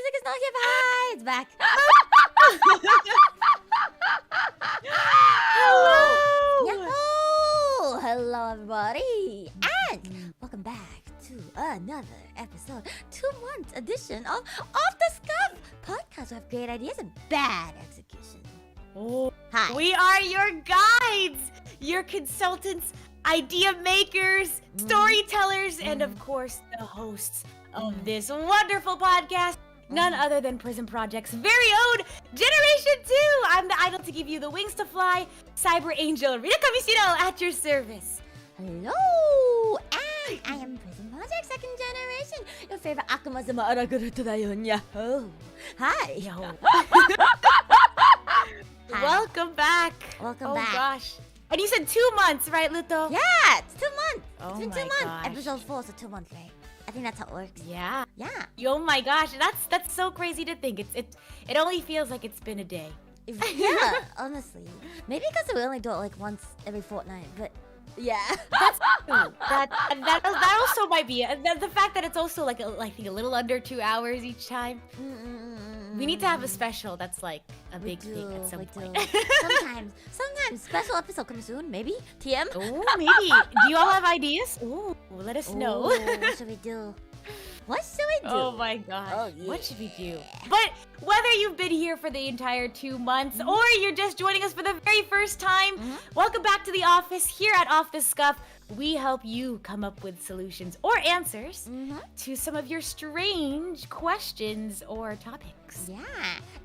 music is not hip. Hi, it's back. Hello! Yahoo! Hello, everybody, and welcome back to another episode, 2-month edition of Off the Scuff podcast. We have great ideas and bad execution. Oh, Hi. we are your guides, your consultants, idea makers, storytellers, and of course, the hosts of this wonderful podcast. None other than PRISM Project's very own Generation 2! I'm the idol to give you the wings to fly, Cyber Angel Rita at your service. Hello, and I am PRISM Project Second Generation, your favorite Akuma-sama Araguru da yun. Yahoo! Hi. Yo. Welcome back. Welcome back. Oh gosh. And you said 2 months, right, Luto? Yeah, it's 2 months. Oh It's been my 2 months. gosh. Episode 4, so 2 months, right? I think that's how it works. Yeah. Yeah. Oh my gosh, that's so crazy to think. It only feels like it's been a day. Yeah, honestly. Maybe because we only do it like once every fortnight, but yeah. That's true. That also might be it. The fact that it's also like I think a little under 2 hours each time. We need to have a special that's like a big thing at some point. Sometimes special episode comes soon. Maybe TM. Oh, maybe. Do you all have ideas? Ooh, let us know. What should we do? What should we do? Oh my gosh. Oh, yeah. What should we do? But whether you've been here for the entire 2 months or you're just joining us for the very first time, welcome back to the office. Here at Off the Scuff, we help you come up with solutions or answers to some of your strange questions or topics. Yeah,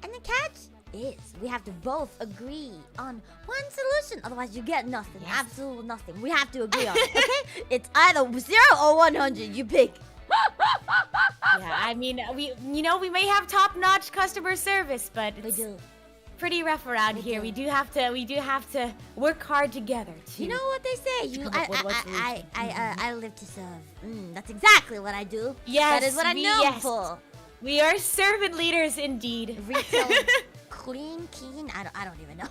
and the catch is we have to both agree on one solution. Otherwise, you get nothing. Yes. Absolutely nothing. We have to agree on it. Okay? It's either 0 or 100. You pick. Yeah, I mean, we may have top-notch customer service, but We it's do. pretty rough around here. do. We do have to work hard together to You know what they say? You, come up with what solution. I live to serve. That's exactly what I do. Yes, that is what I'm known for. We are servant leaders indeed. Retail, clean, keen. I don't even know.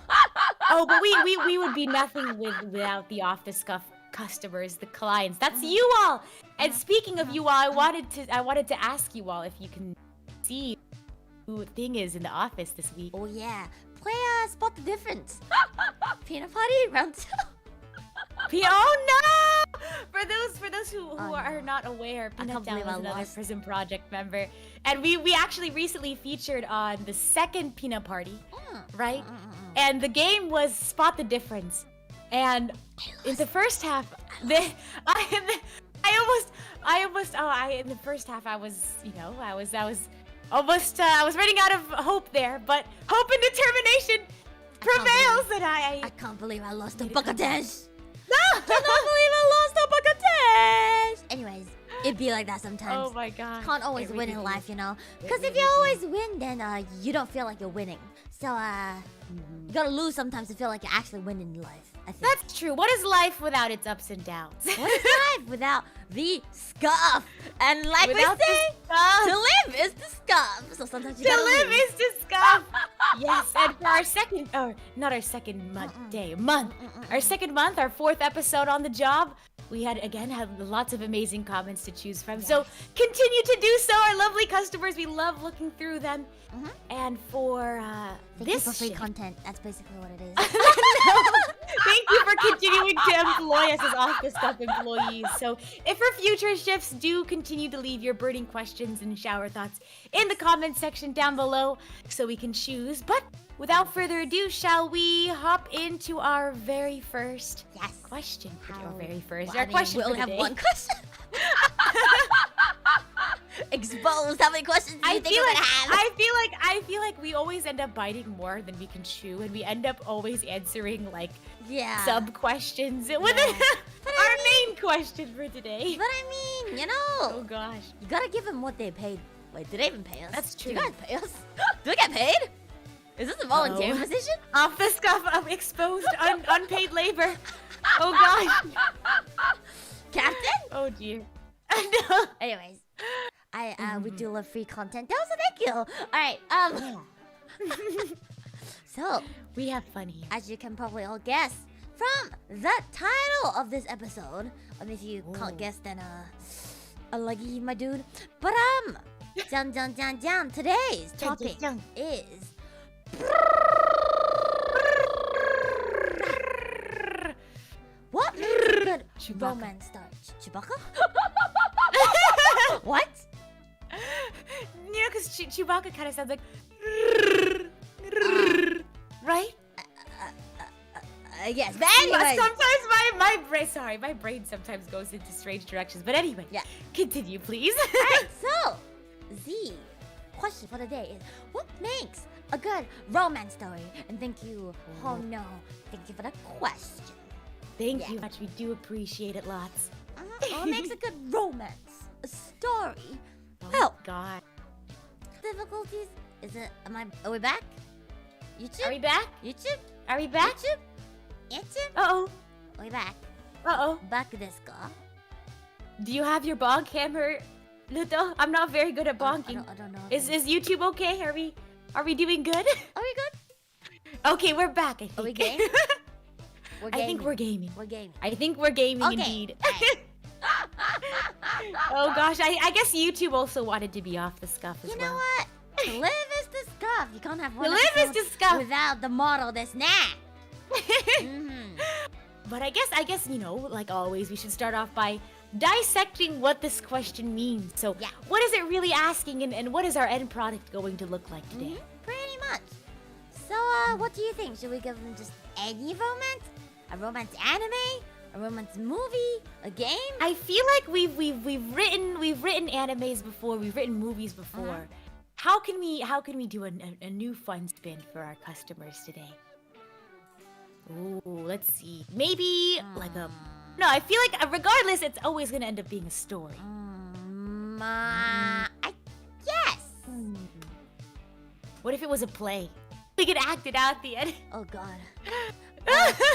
Oh, but we would be nothing without the Off the Scuff customers, the clients. That's you all. And speaking of you all, I wanted to ask you all if you can see who thing is in the office this week. Oh yeah, play spot the difference. Peanut party round 2. Oh no! For those who Oh, are no. not aware, I Peanut can't Down believe is I another lost. PRISM Project member, and we actually recently featured on the second Peanut Party, right? And the game was Spot the Difference. And in the first half, in the first half I was running out of hope there, but hope and determination prevails, and I can't believe I lost to Bakatesh. No! I cannot believe I lost to Bakatesh. Anyways, it'd be like that sometimes. Oh my god. Can't always It win really in is. life, you know. It Because if really you always win, then you don't feel like you're winning. So you gotta lose sometimes to feel like you're actually winning in life. I think. That's true. What is life without its ups and downs? What is life without the scuff? And like Without we say, the scuff. to live is the scuff. So sometimes you To gotta live lose. is to scuff. Yes, and for our second, or not our second month, our second month, our 4th episode on the job, we had lots of amazing comments to choose from. So continue to do so, our lovely customers. We love looking through them. And for Thank you this for free shift- content. That's basically what it is. Thank you for continuing to employ us as Off the Scuff employees. So if for future shifts, do continue to leave your burning questions and shower thoughts in the comment section down below so we can choose. But without further ado, shall we hop into our very first question? Our very first. Well, our question we for only the have day. one question. Exposed. How many questions do you think we're gonna have? I feel like we always end up biting more than we can chew, and we end up always answering like sub questions with our main question for today. But I mean, you know, Oh gosh. you gotta give them what they paid. Wait, do they even pay us? That's Do you true. guys pay us? Do we get paid? Is this a volunteer Uh-oh. position? Off the Scuff of exposed unpaid labor. Oh gosh. Captain? Oh dear. No. Anyways, we do love free content. That was a thank you. All right. So We have fun here. as you can probably all guess from the title of this episode, if you can't guess, then unlucky, my dude. But Today's topic is what makes a good romance story? Chewbacca? What? You know, because Chewbacca kind of sounds like right? Yes, but anyway. Sometimes my brain sometimes goes into strange directions. But anyway, Yeah. Continue, please. Alright, so the question for the day is what makes a good romance story? And thank you. Oh no. Thank you for the question. Thank you much. We do appreciate it lots. What makes a good romance? A story? Oh Well, God. difficulties? Are we back? YouTube? Are we back? YouTube? Are we back? YouTube? YouTube? Uh-oh. Are we back? Uh-oh. Back desu ka? Do you have your bonk hammer, Luto? I'm not very good at bonking. I don't know. Is YouTube okay? Are we doing good? Are we good? Okay, we're back, I think. Are we game? We're I think we're gaming. We're gaming. I think we're gaming Okay. indeed. Oh gosh, I guess YouTube also wanted to be off the Scuff as You well. know what? To live is to scuff. You can't have one To live is episode to scuff. without the model that's nah. But I guess, you know, like always, we should start off by dissecting what this question means. So, Yeah. what is it really asking, and what is our end product going to look like today? Pretty much. So, what do you think? Should we give them just any romance? A romance anime? A romance movie? A game? I feel like we've written animes before, we've written movies before. How can we do a new fun spin for our customers today? Ooh, let's see. Maybe like a... No, I feel like regardless, it's always gonna end up being a story. I guess. What if it was a play? We could act it out at the end. Oh God.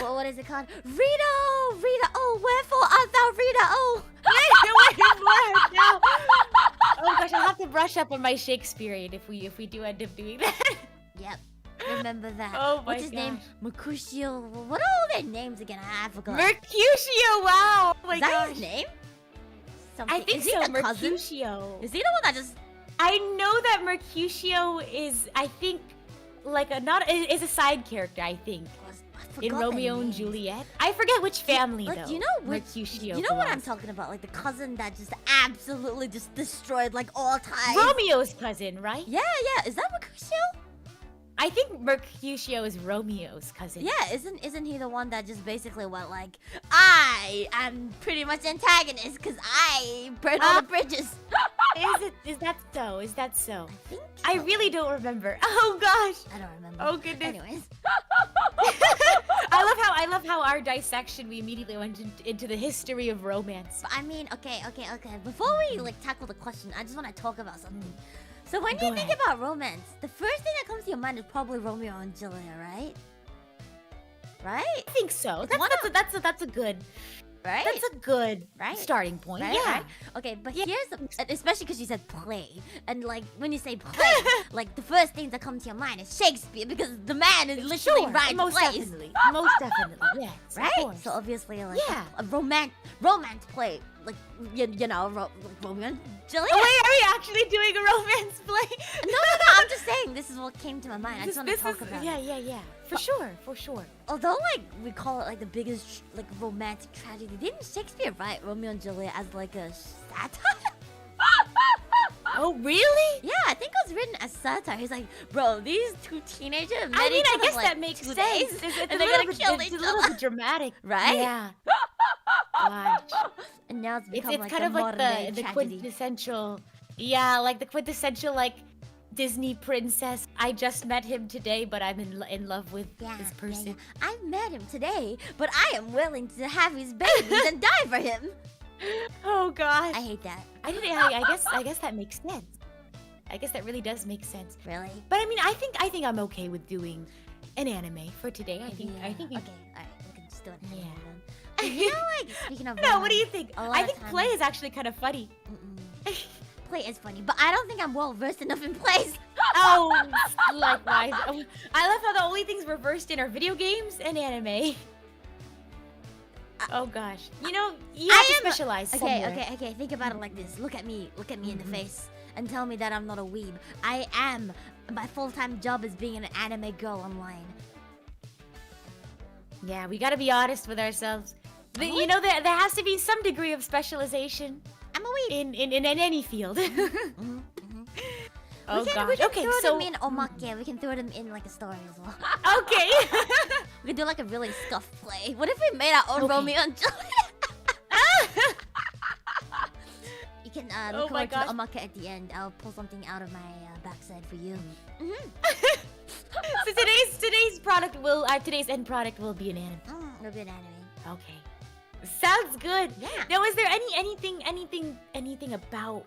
What is it called? Rita! Oh, wherefore art thou Rita? Oh! Oh gosh, I'll have to brush up on my Shakespearean if we do end up doing that. Yep. Remember that. Oh my What's his name? Mercutio. What are all their names again? I forgot. Mercutio, wow! Oh my Is that gosh. his name? I Something. think Is he so, the cousin? Mercutio. Is he the one that just... I know that Mercutio is, I think, like is a side character, I think. I In forgot their Romeo and names. Juliet. I forget which family Like, though. you know which... Mercutio You know what I'm belongs. talking about? Like the cousin that just absolutely just destroyed like all time. Romeo's cousin, right? Yeah. Is that Mercutio? I think Mercutio is Romeo's cousin. Yeah, isn't he the one that just basically went like, I am pretty much antagonist because I burn all the bridges. Is that so? Is that so? I think I so. really don't remember. Oh gosh. I don't remember. Oh goodness. Anyways. I love how our dissection we immediately went into the history of romance. But I mean, okay. Before we like tackle the question, I just want to talk about something. So when Go you think ahead. about romance, the first thing that comes to your mind is probably Romeo and Juliet, right? Right? I think so. It's one That's a good Right? That's a good Right? starting point. Right? Yeah. Right? Okay, but Yeah. especially because you said play, and like when you say play, like the first thing that comes to your mind is Shakespeare because the man is literally writing most plays, definitely. Most definitely. Yes. of right? course. So obviously, like Yeah. a romance play, like you know, like Romeo and Juliet. Oh, wait, are we actually doing a romance play? No, I'm just saying this is what came to my mind. I just want to talk about it. Yeah. For sure. Although, like, we call it like the biggest like romantic tragedy, didn't Shakespeare write Romeo and Juliet as like a satire? Oh, really? Yeah, I think it was written as satire. He's like, bro, these two teenagers met I mean, each I other guess like that makes 2 sense. days, It's and a they're little gonna bit, kill it's each a little other, bit dramatic, right? Yeah. Gosh. And now it's It's become like kind the of like modern day the tragedy. quintessential, yeah, like the quintessential like Disney princess. I just met him today, but I'm in love with this person. Yeah. I met him today, but I am willing to have his babies and die for him. Oh gosh. I hate that. I guess that makes sense. I guess that really does make sense. Really? But I mean, I think I'm okay with doing an anime for today. I think we, Okay, alright, we can just do it. Yeah. And you know, like speaking of No, what do you romance, think? a lot I of think times- play is actually kind of funny. play is funny, but I don't think I'm well versed enough in plays. Oh, likewise. I love how the only things we're versed in are video games and anime. Oh gosh. You know, you have to specialize Okay, somewhere. okay. Think about it like this. Look at me in the face, and tell me that I'm not a weeb. I am. My full-time job is being an anime girl online. Yeah, we gotta be honest with ourselves. You know, there has to be some degree of specialization. I'm a weeb. In any field. Oh gosh. We can Okay, throw so them in omake. We can throw them in like a story as well. okay. We can do like a really Scuff play. What if we made our own Romeo and Juliet? You can look forward to the omake at the end. I'll pull something out of my backside for you. So today's end product will be an anime. It'll be an anime. Okay. Sounds good. Yeah. Now, is there anything about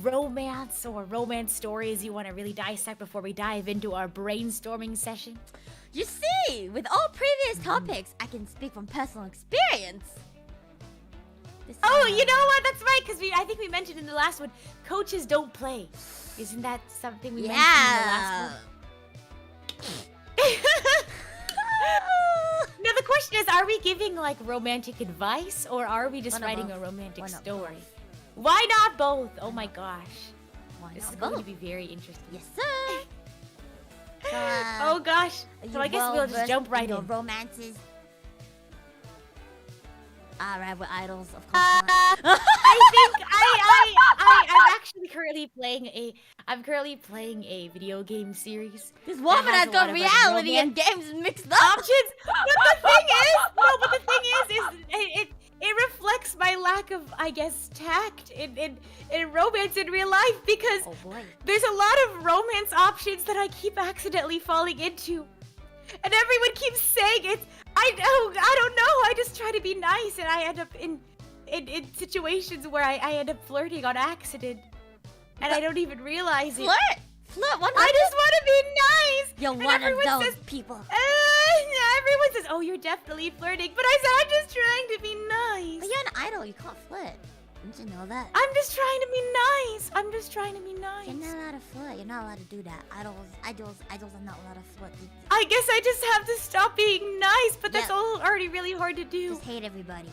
romance or romance stories you want to really dissect before we dive into our brainstorming session? You see, with all previous topics, I can speak from personal experience. Oh, you know what? That's right, because I think we mentioned in the last one, coaches don't play. Isn't that something we mentioned in the last one? Now the question is, are we giving like romantic advice or are we just writing a romantic story? Why not both? Oh my gosh. This is going to be very interesting. Yes, sir. So, oh gosh. So I guess we'll just jump right in. Romances. Alright, we're idols, of course. I'm actually currently playing a video game series. This woman has got reality and games mixed up. Options. But the thing is it reflects my lack of, I guess, tact in romance in real life because there's a lot of romance options that I keep accidentally falling into. And everyone keeps saying it. I don't know. I just try to be nice and I end up in situations where I end up flirting on accident. And I don't even realize it. Flirt? What? I just want to be nice. You're one of those people. Everyone says, oh, you're definitely flirting. But I said, I'm just trying to be nice. But you're an idol. You can't flirt. Didn't you know that? I'm just trying to be nice. You're not allowed to flirt. You're not allowed to do that. Idols are not allowed to flirt. I guess I just have to stop being nice, but that's already really hard to do. Just hate everybody.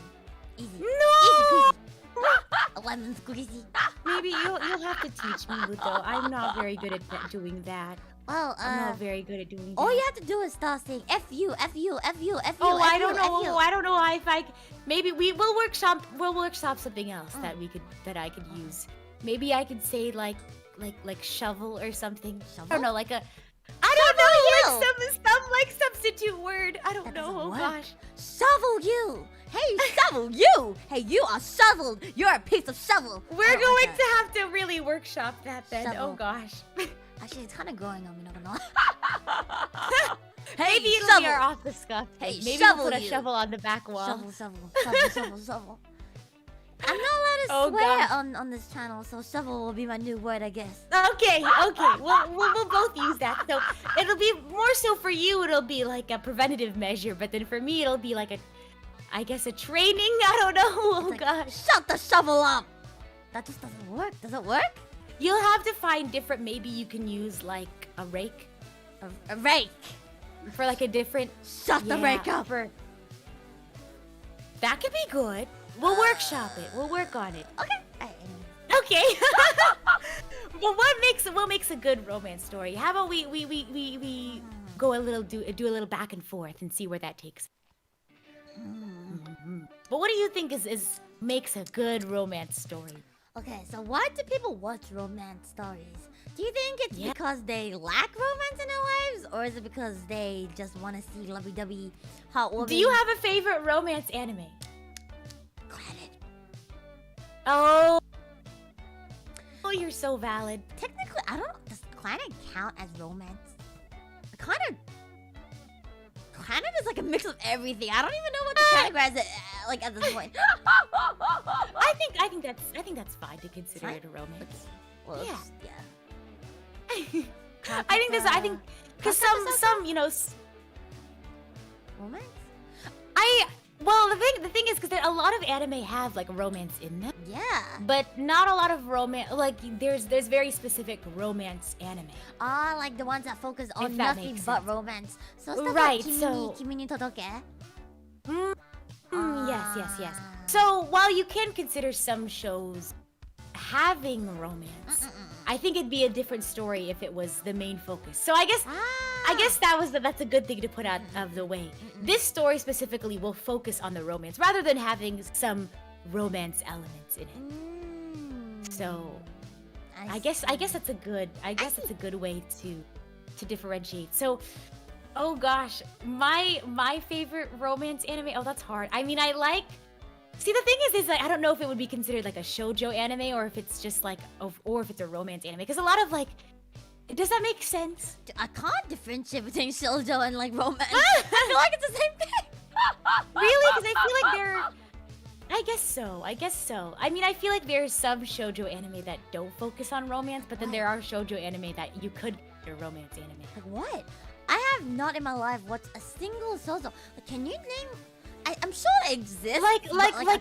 Easy. No! Easy peasy. Lemon squeezy. Maybe you'll have to teach me, Luto. I'm not very good at doing that. Well, I'm not very good at doing that. All you have to do is start saying F you. Oh, I don't know. I don't know if I. Maybe we'll workshop something else that I could use. Maybe I could say like shovel or something. Shovel? I don't know, like a. I don't know, like some like substitute word. I don't know. Oh gosh. Shovel you. Hey, shovel you. Hey, you are shoveled. You're a piece of shovel. We're going to have to really workshop that then. Shovel. Oh gosh. Actually, it's kind of growing on me. Not gonna lie. Hey, maybe it'll be our off the scuff. Hey, maybe shovel we'll put a you. shovel on the back wall. Shovel. I'm not allowed to swear on this channel, so shovel will be my new word, I guess. Okay. We'll both use that. So it'll be more so for you. It'll be like a preventative measure, but then for me, it'll be like I guess a training. I don't know. It's gosh. Shut the shovel up. That just doesn't work. Does it work? You'll have to find different. Maybe you can use like a rake. A rake. For like a different. Shut the rake up. That could be good. We'll workshop it. We'll work on it. Okay. Okay. Well, what makes a good romance story? How about we go do a little back and forth and see where that takes. But what do you think makes a good romance story? Okay, so why do people watch romance stories? Do you think it's because they lack romance in their lives, or is it because they just want to see lovey-dovey, heartwarming? Do you have a favorite romance anime? Planet. Oh, you're so valid. Technically, I don't know. Does Planet count as romance? Planet is like a mix of everything. I don't even know what to categorize it like at this point. I think that's fine to consider it a romance. Well, yeah. Yeah. I think because some romance. Well, the thing is, because a lot of anime have like romance in them. Yeah. But not a lot of romance. Like there's very specific romance anime. Like the ones that focus on nothing but romance. So stuff right. like Kimi ni Todoke. Yes. So while you can consider some shows having romance, I think it'd be a different story if it was the main focus. So I guess that's a good thing to put out of the way. This story specifically will focus on the romance rather than having some romance elements in it. So I guess that's a good way to differentiate. So oh gosh, my favorite romance anime. Oh, that's hard. I mean, see, the thing is like, I don't know if it would be considered like a shoujo anime or if it's just like, or if it's a romance anime. Because a lot of like, does that make sense? I can't differentiate between shoujo and like romance. I feel like it's the same thing. Really? Because I feel like they're... I guess so. I mean, I feel like there's some shoujo anime that don't focus on romance, but then there are shoujo anime that you could consider romance anime. Like what? I have not in my life watched a single shoujo. Like, can you name... I'm sure it exists. Like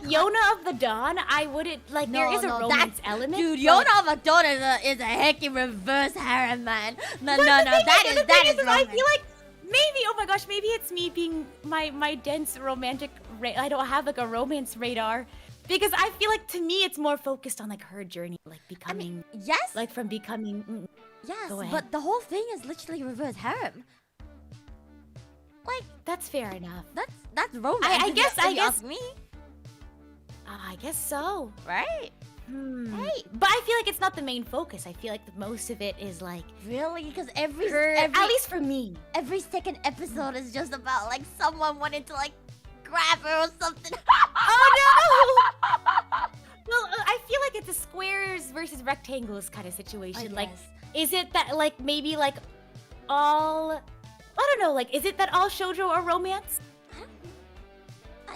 Yona of the Dawn, I wouldn't like. There is a romance element. Dude, Yona of the Dawn is a heckin' reverse harem, man. No, that is romance. I feel like maybe. Oh my gosh, maybe it's me being my dense romantic. I don't have like a romance radar, because I feel like to me it's more focused on like her journey, like becoming. Yes. Like from becoming. Yes, but the whole thing is literally reverse harem. Like that's fair enough. That's romance. I guess. Ask me. I guess so. Right. Hey, but I feel like it's not the main focus. I feel like most of it is like really, because every at least for me, every second episode is just about like someone wanting to like grab her or something. Oh no! Well, I feel like it's a squares versus rectangles kind of situation. Like, is it that like maybe like all? I don't know, like, is it that all shoujo are romance?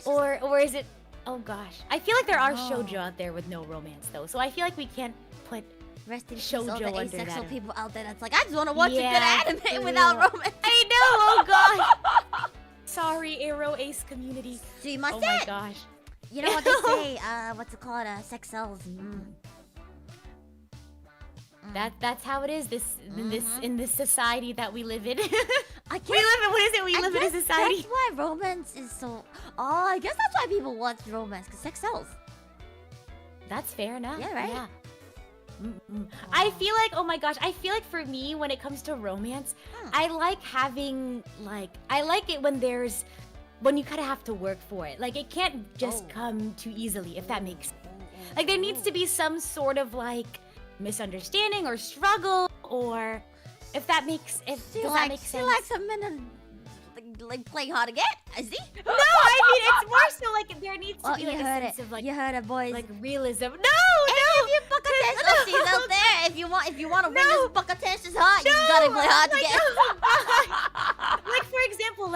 Or is it... Oh, gosh. I feel like there are shoujo out there with no romance, though. So I feel like we can't put shoujo under that. Asexual people out there that's like, I just want to watch a good anime without romance. I know, oh, gosh. Sorry, Aero Ace community. See, my my gosh. You know what they say, what's it called? Sex sells. That's how it is. In this society that we live in. I guess, We live in a society. That's why romance is so. Oh, I guess that's why people watch romance, because sex sells. That's fair enough. Yeah, right. Yeah. I feel like, oh my gosh, I feel like for me, when it comes to romance, I like having I like it when you kind of have to work for it. Like it can't just come too easily, if that makes sense. Like there needs to be some sort of like misunderstanding or struggle, or if that makes does that make sense? She likes a minute like playing hard to get. I see. No, I mean it's more so like there needs to be like a sense of like you heard it, boys. Like realism. No. If you buck attention out there, if you want to win this buck attention's heart, you gotta play hard to get. Like for example,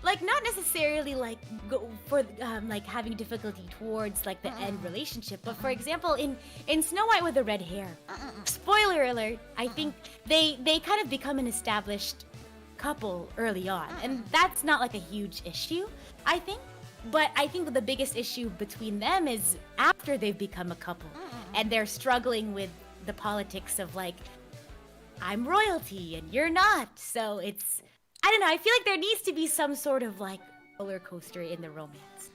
like not necessarily like go for like having difficulty towards like the end relationship, but for example in Snow White with the red hair. Spoiler alert! I think they kind of become an established couple early on, and that's not like a huge issue, I think. But I think the biggest issue between them is after they've become a couple, and they're struggling with the politics of like, I'm royalty and you're not. So it's, I don't know. I feel like there needs to be some sort of like roller coaster in the romance.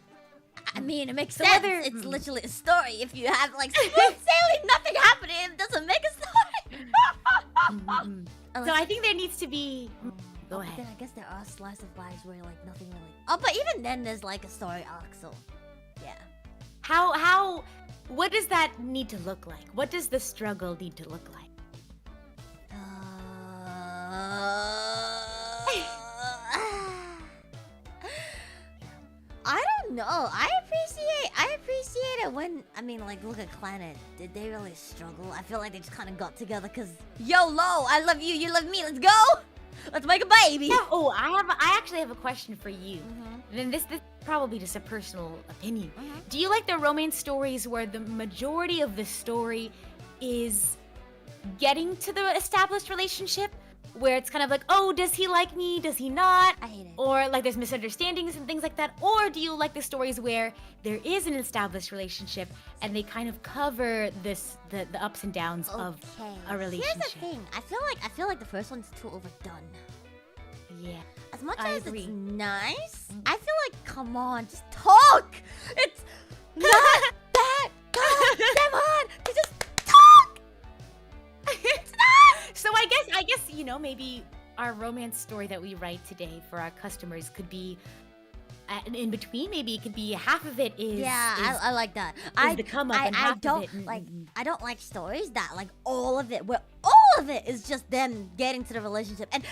I mean, it makes sense. It's literally a story. If you have like sailing, nothing happening, it doesn't make a story. So I think there needs to be. Go ahead. Then I guess there are slice of lives where like nothing really. Oh, but even then there's like a story arc. So, yeah. How? What does that need to look like? What does the struggle need to look like? I don't know. I appreciate it when, I mean, like, look at Planet. Did they really struggle? I feel like they just kind of got together because, YOLO, I love you, you love me, let's go! Let's make a baby! Yeah, oh, I actually have a question for you. And this is probably just a personal opinion. Do you like the romance stories where the majority of the story is getting to the established relationship? Where it's kind of like, oh, does he like me? Does he not? I hate it. Or like there's misunderstandings and things like that. Or do you like the stories where there is an established relationship and they kind of cover the ups and downs of a relationship? Here's the thing. I feel like the first one's too overdone. Yeah. As much I as agree. it's nice, I feel like, come on, just talk. It's not that goddamn hard to just talk. It's not. So I guess you know, maybe our romance story that we write today for our customers could be in between. Maybe it could be half of it is I like that. the come up and I half don't of it. like. I don't like stories that like all of it, where all of it is just them getting to the relationship and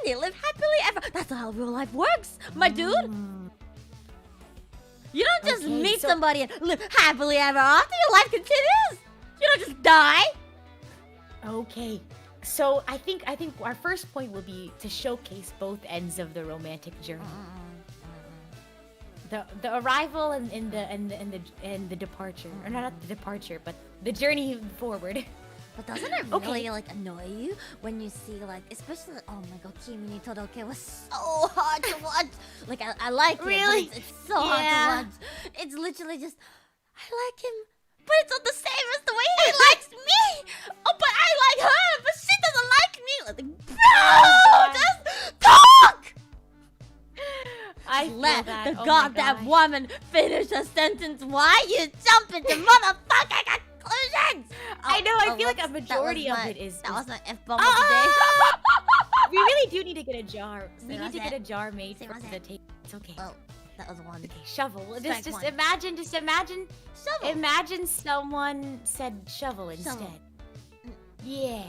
they live happily ever. That's not how real life works, my dude. You don't just Okay, meet so- somebody and live happily ever after. Your life continues. You don't just die. Okay. So I think our first point will be to showcase both ends of the romantic journey. The arrival and the departure, or not the departure, but the journey forward. But doesn't it really like annoy you when you see like, especially oh my god, Kimi ni Todoroki was so hard to watch. Like I like it, Really? but it's so hard to watch. It's literally just I like him, but it's not the same as the way he likes me. Oh, but I like her, but she doesn't like me. Like, bro, just talk. I feel Let that. the Oh my goddamn gosh. woman finish a sentence. Why you jump into motherfucking conclusions? I know. I feel like a that was majority of my- it is. That was my F-bomb Ah! of the day. We really do need to get a jar. We need to Sumimasen. get a jar made for Sumimasen. the tape. It's okay. Oh, that was one. Okay, shovel. Strike Just one. imagine. Shovel. Imagine someone said shovel instead. Shovel. Yeah.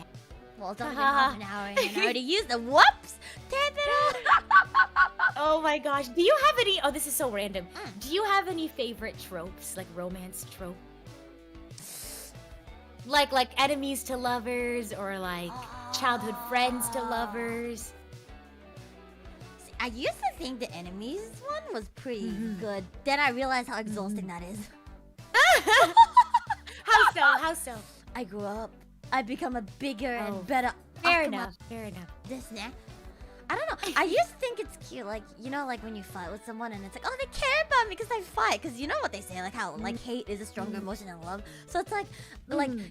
Well, it's only been half an hour and I already used the whoops. Tap it up. Oh my gosh. Do you have any? Oh, this is so random. Mm. Do you have any favorite tropes, like romance trope? Like enemies to lovers, or like childhood friends to lovers. See, I used to think the enemies one was pretty Mhm. good. Then I realized how exhausting that is. How so? How so? I grew up. I become a bigger Oh, and better. Fair Akuma. enough. Fair enough. This, nah. I don't know. I used to think it's cute, like you know, like when you fight with someone and it's like, oh, they care about me because I fight. Because you know what they say, like how like hate is a stronger emotion than love. So it's like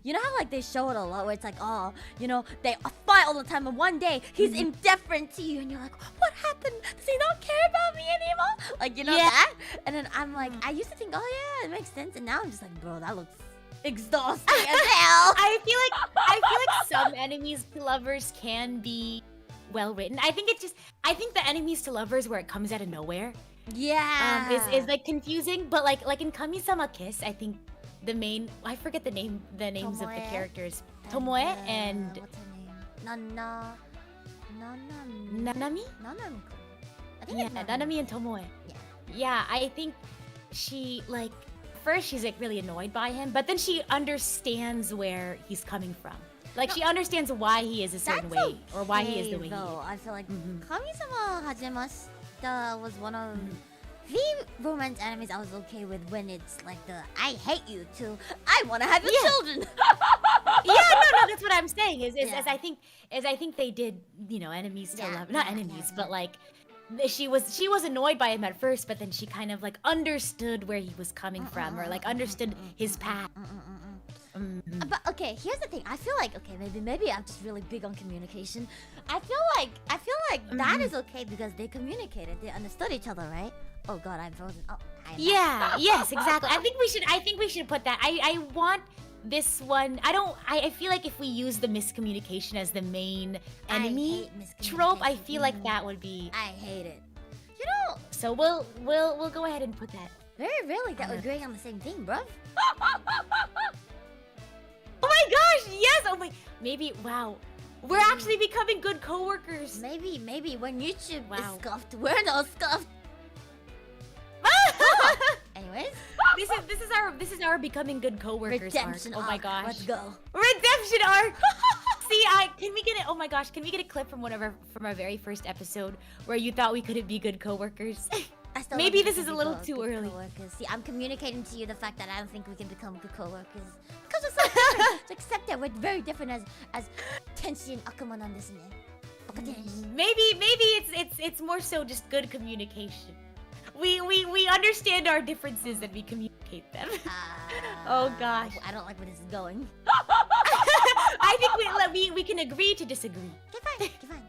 you know how like they show it a lot, where it's like, oh, you know, they fight all the time, and one day he's indifferent to you, and you're like, what happened? Does he not care about me anymore? Like you know that? And then I'm like, I used to think, oh yeah, it makes sense, and now I'm just like, bro, that looks exhausting as hell. I feel like some enemies to lovers can be well written. I think the enemies to lovers where it comes out of nowhere Yeah. is like confusing. But like in Kami-sama Kiss, I think the main, I forget the names of the Tomoe. characters. Tomoe and what's her name? Nanami. Nanami. Nanami. I think Yeah, it's Nanami and Tomoe. Yeah. Yeah, I think she like first she's like really annoyed by him, but then she understands where he's coming from. Like she understands why he is a certain That's way, or why he is the way he though. is. I feel like Mhm. Kami-sama Hajimashita was one of the romance animes I was okay with, when it's like the I hate you to I want to have your Yeah. children. Yeah, no, that's what I'm saying. Is Yeah. as I think they did, you know, enemies to Yeah, love, not yeah, enemies, yeah, but like she was annoyed by him at first, but then she kind of like understood where he was coming from, or like understood his path. But okay, here's the thing. I feel like maybe I'm just really big on communication. I feel like that is okay because they communicated, they understood each other, right? Oh god, I'm frozen. Oh, I'm Yeah, yes, exactly. I think we should put that. I want this one. I feel like if we use the miscommunication as the main enemy hate trope, I miscommunication. feel like that would be. I hate it. You know, So we'll go ahead and put that. very rarely that we're agreeing on the same thing, bruv. Oh my gosh, yes! Oh my, maybe, wow. We're actually becoming good coworkers. Maybe when YouTube Wow. is scuffed, we're not scuffed. Anyways, this is our becoming good coworkers redemption arc. Oh my arc. gosh. Let's go. Redemption arc. See, can we get it? Oh my gosh, can we get a clip from our very first episode where you thought we couldn't be good coworkers? I still Maybe don't this think is we a little can be too good early. coworkers. See, I'm communicating to you the fact that I don't think we can become good coworkers because we're so different. Just accept that we're very different as Tenshi and Akumaなんですね。バカ天使。 Maybe it's more so just good communication. We understand our differences and we communicate them. Oh gosh. I don't like where this is going. I think we can agree to disagree. Okay, fine.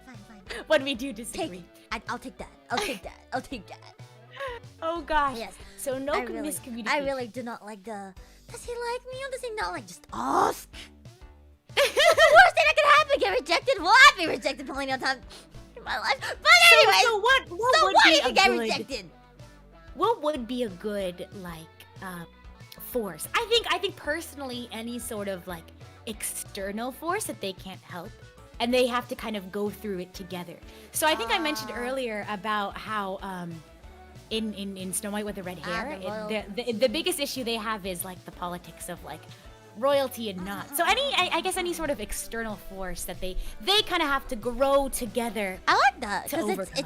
when we do disagree. I'll take that. I'll take that. I'll take that. Oh gosh. Yes. So no miscommunication. I really do not like the. Does he like me or does he not like? Just ask. What's the worst thing that could happen? Get rejected? Well, I've been rejected plenty of times in my life. But anyway. So what would why be did you get rejected? What would be a good force? I think personally any sort of like external force that they can't help and they have to kind of go through it together. So I think I mentioned earlier about how in Snow White with the red hair, the biggest issue they have is like the politics of like royalty and not. So I guess any sort of external force that they kind of have to grow together. I like that to because overcome.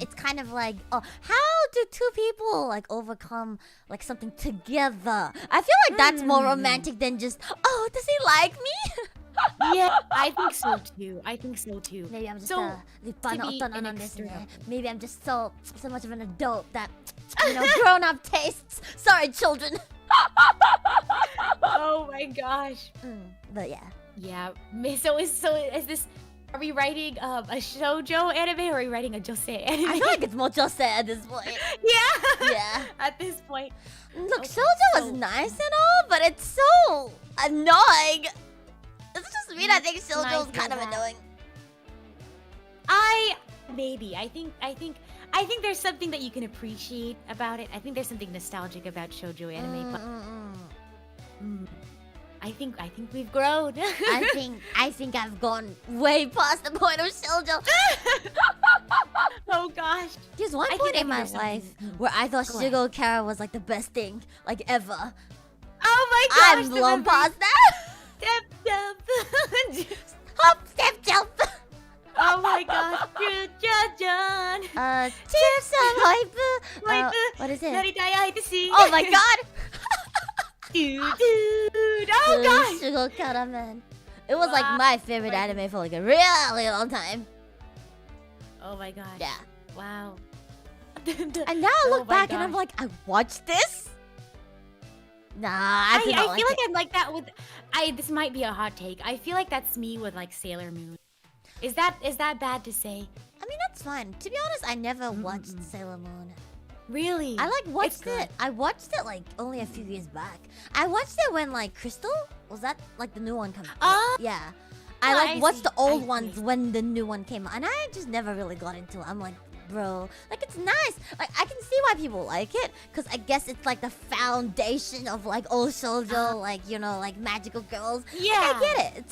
it's kind of like, oh, how do two people like overcome like something together? I feel like that's more romantic than just, oh, does he like me? Yeah, I think so too. Maybe I'm just so, maybe I'm just so much of an adult that grown up tastes. Sorry, children. Oh my gosh. But yeah. Yeah. So is this? Are we writing a shoujo anime or are we writing a josei anime? I feel like it's more josei at this point. Yeah. Yeah. At this point. Look, Okay, shoujo was nice and all, but it's so annoying. It's just me that think shoujo is kind of annoying. I think there's something that you can appreciate about it. I think there's something nostalgic about shoujo anime, but I think we've grown. I think I've gone way past the point of shoujo. Oh gosh. There's one point in my life where I thought Shugo Kara was like the best thing like ever. Oh my gosh. I'm blown past that. Step jump. Hop, step, jump. Oh my gosh. Chips on what is it? Oh my god. Dude. Oh gosh. Shugo Kara, man. It was like my favorite anime for like a really long time. Oh my gosh. Yeah. Wow. And now I look back and I'm like, I watched this? Nah, I feel like I'm like that with this might be a hot take. I feel like that's me with like Sailor Moon. Is that bad to say? I mean, that's fine. To be honest, I never watched Sailor Moon. Really? I watched it. I watched it like only a few years back. I watched it when like Crystal, was that like the new one coming out? Yeah. I watched the old ones when the new one came out, and I just never really got into it. I'm like, bro, like it's nice. Like I can see why people like it, cause I guess it's like the foundation of like old shoujo, like like magical girls. Yeah, like, I get it.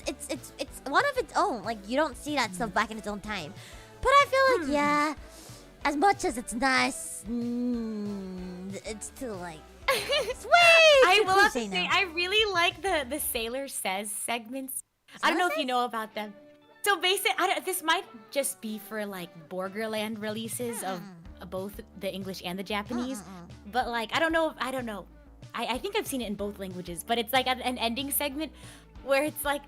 It's one of its own. Like you don't see that stuff back in its own time. But I feel like yeah, as much as it's nice, it's still like. I will have to say, I really like the Sailor Says segments. I don't know if you know about them. So basically, this might just be for like Borderland releases of both the English and the Japanese. But like, I don't know. I think I've seen it in both languages. But it's like an ending segment where it's like,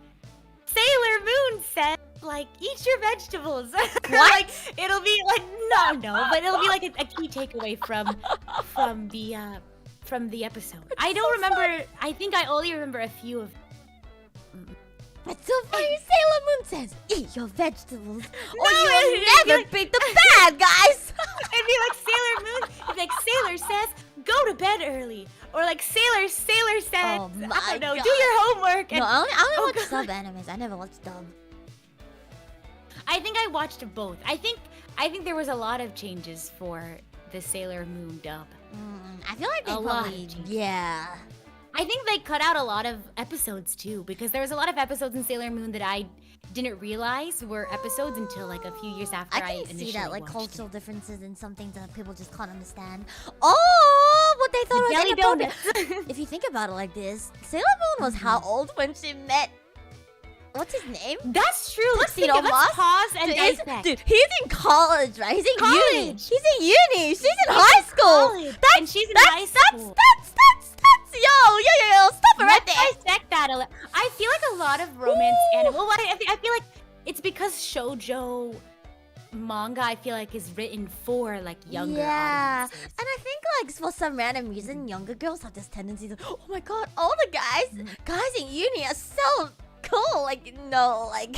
Sailor Moon said, like, eat your vegetables. What? Like, it'll be like, no, but it'll be like a key takeaway from the episode. I don't remember. I think I only remember a few of. That's so funny. Sailor Moon says, "Eat your vegetables, or you'll never beat the bad guys." It'd be like Sailor Moon. It'd be like Sailor says, "Go to bed early," or like Sailor says, Oh "I my don't know, God. do your homework." No, And I only watch sub animes. I never watched dub. I think I watched both. I think there was a lot of changes for the Sailor Moon dub. I feel like they probably, yeah. I think they cut out a lot of episodes too, because there was a lot of episodes in Sailor Moon that I didn't realize were episodes until like a few years after I can initially see that, like watched cultural it. differences and some things that people just can't understand. Oh, what they thought was Jelly inappropriate. donuts. If you think about it like this, Sailor Moon was how old when she met? What's his name? That's true. Let's Tuxedo Mask? pause and dissect. Dude, he's in college, right? He's in uni. College. He's in uni. She's in high school. College. And she's in high school. Yo, stop it right there. Dissect that a little. I feel like a lot of romance anime. Well, I feel like it's because shoujo manga, I feel like, is written for like younger audiences. And I think like for some random reason, younger girls have this tendency to, oh my god, all the guys in uni are so cool. Like no, like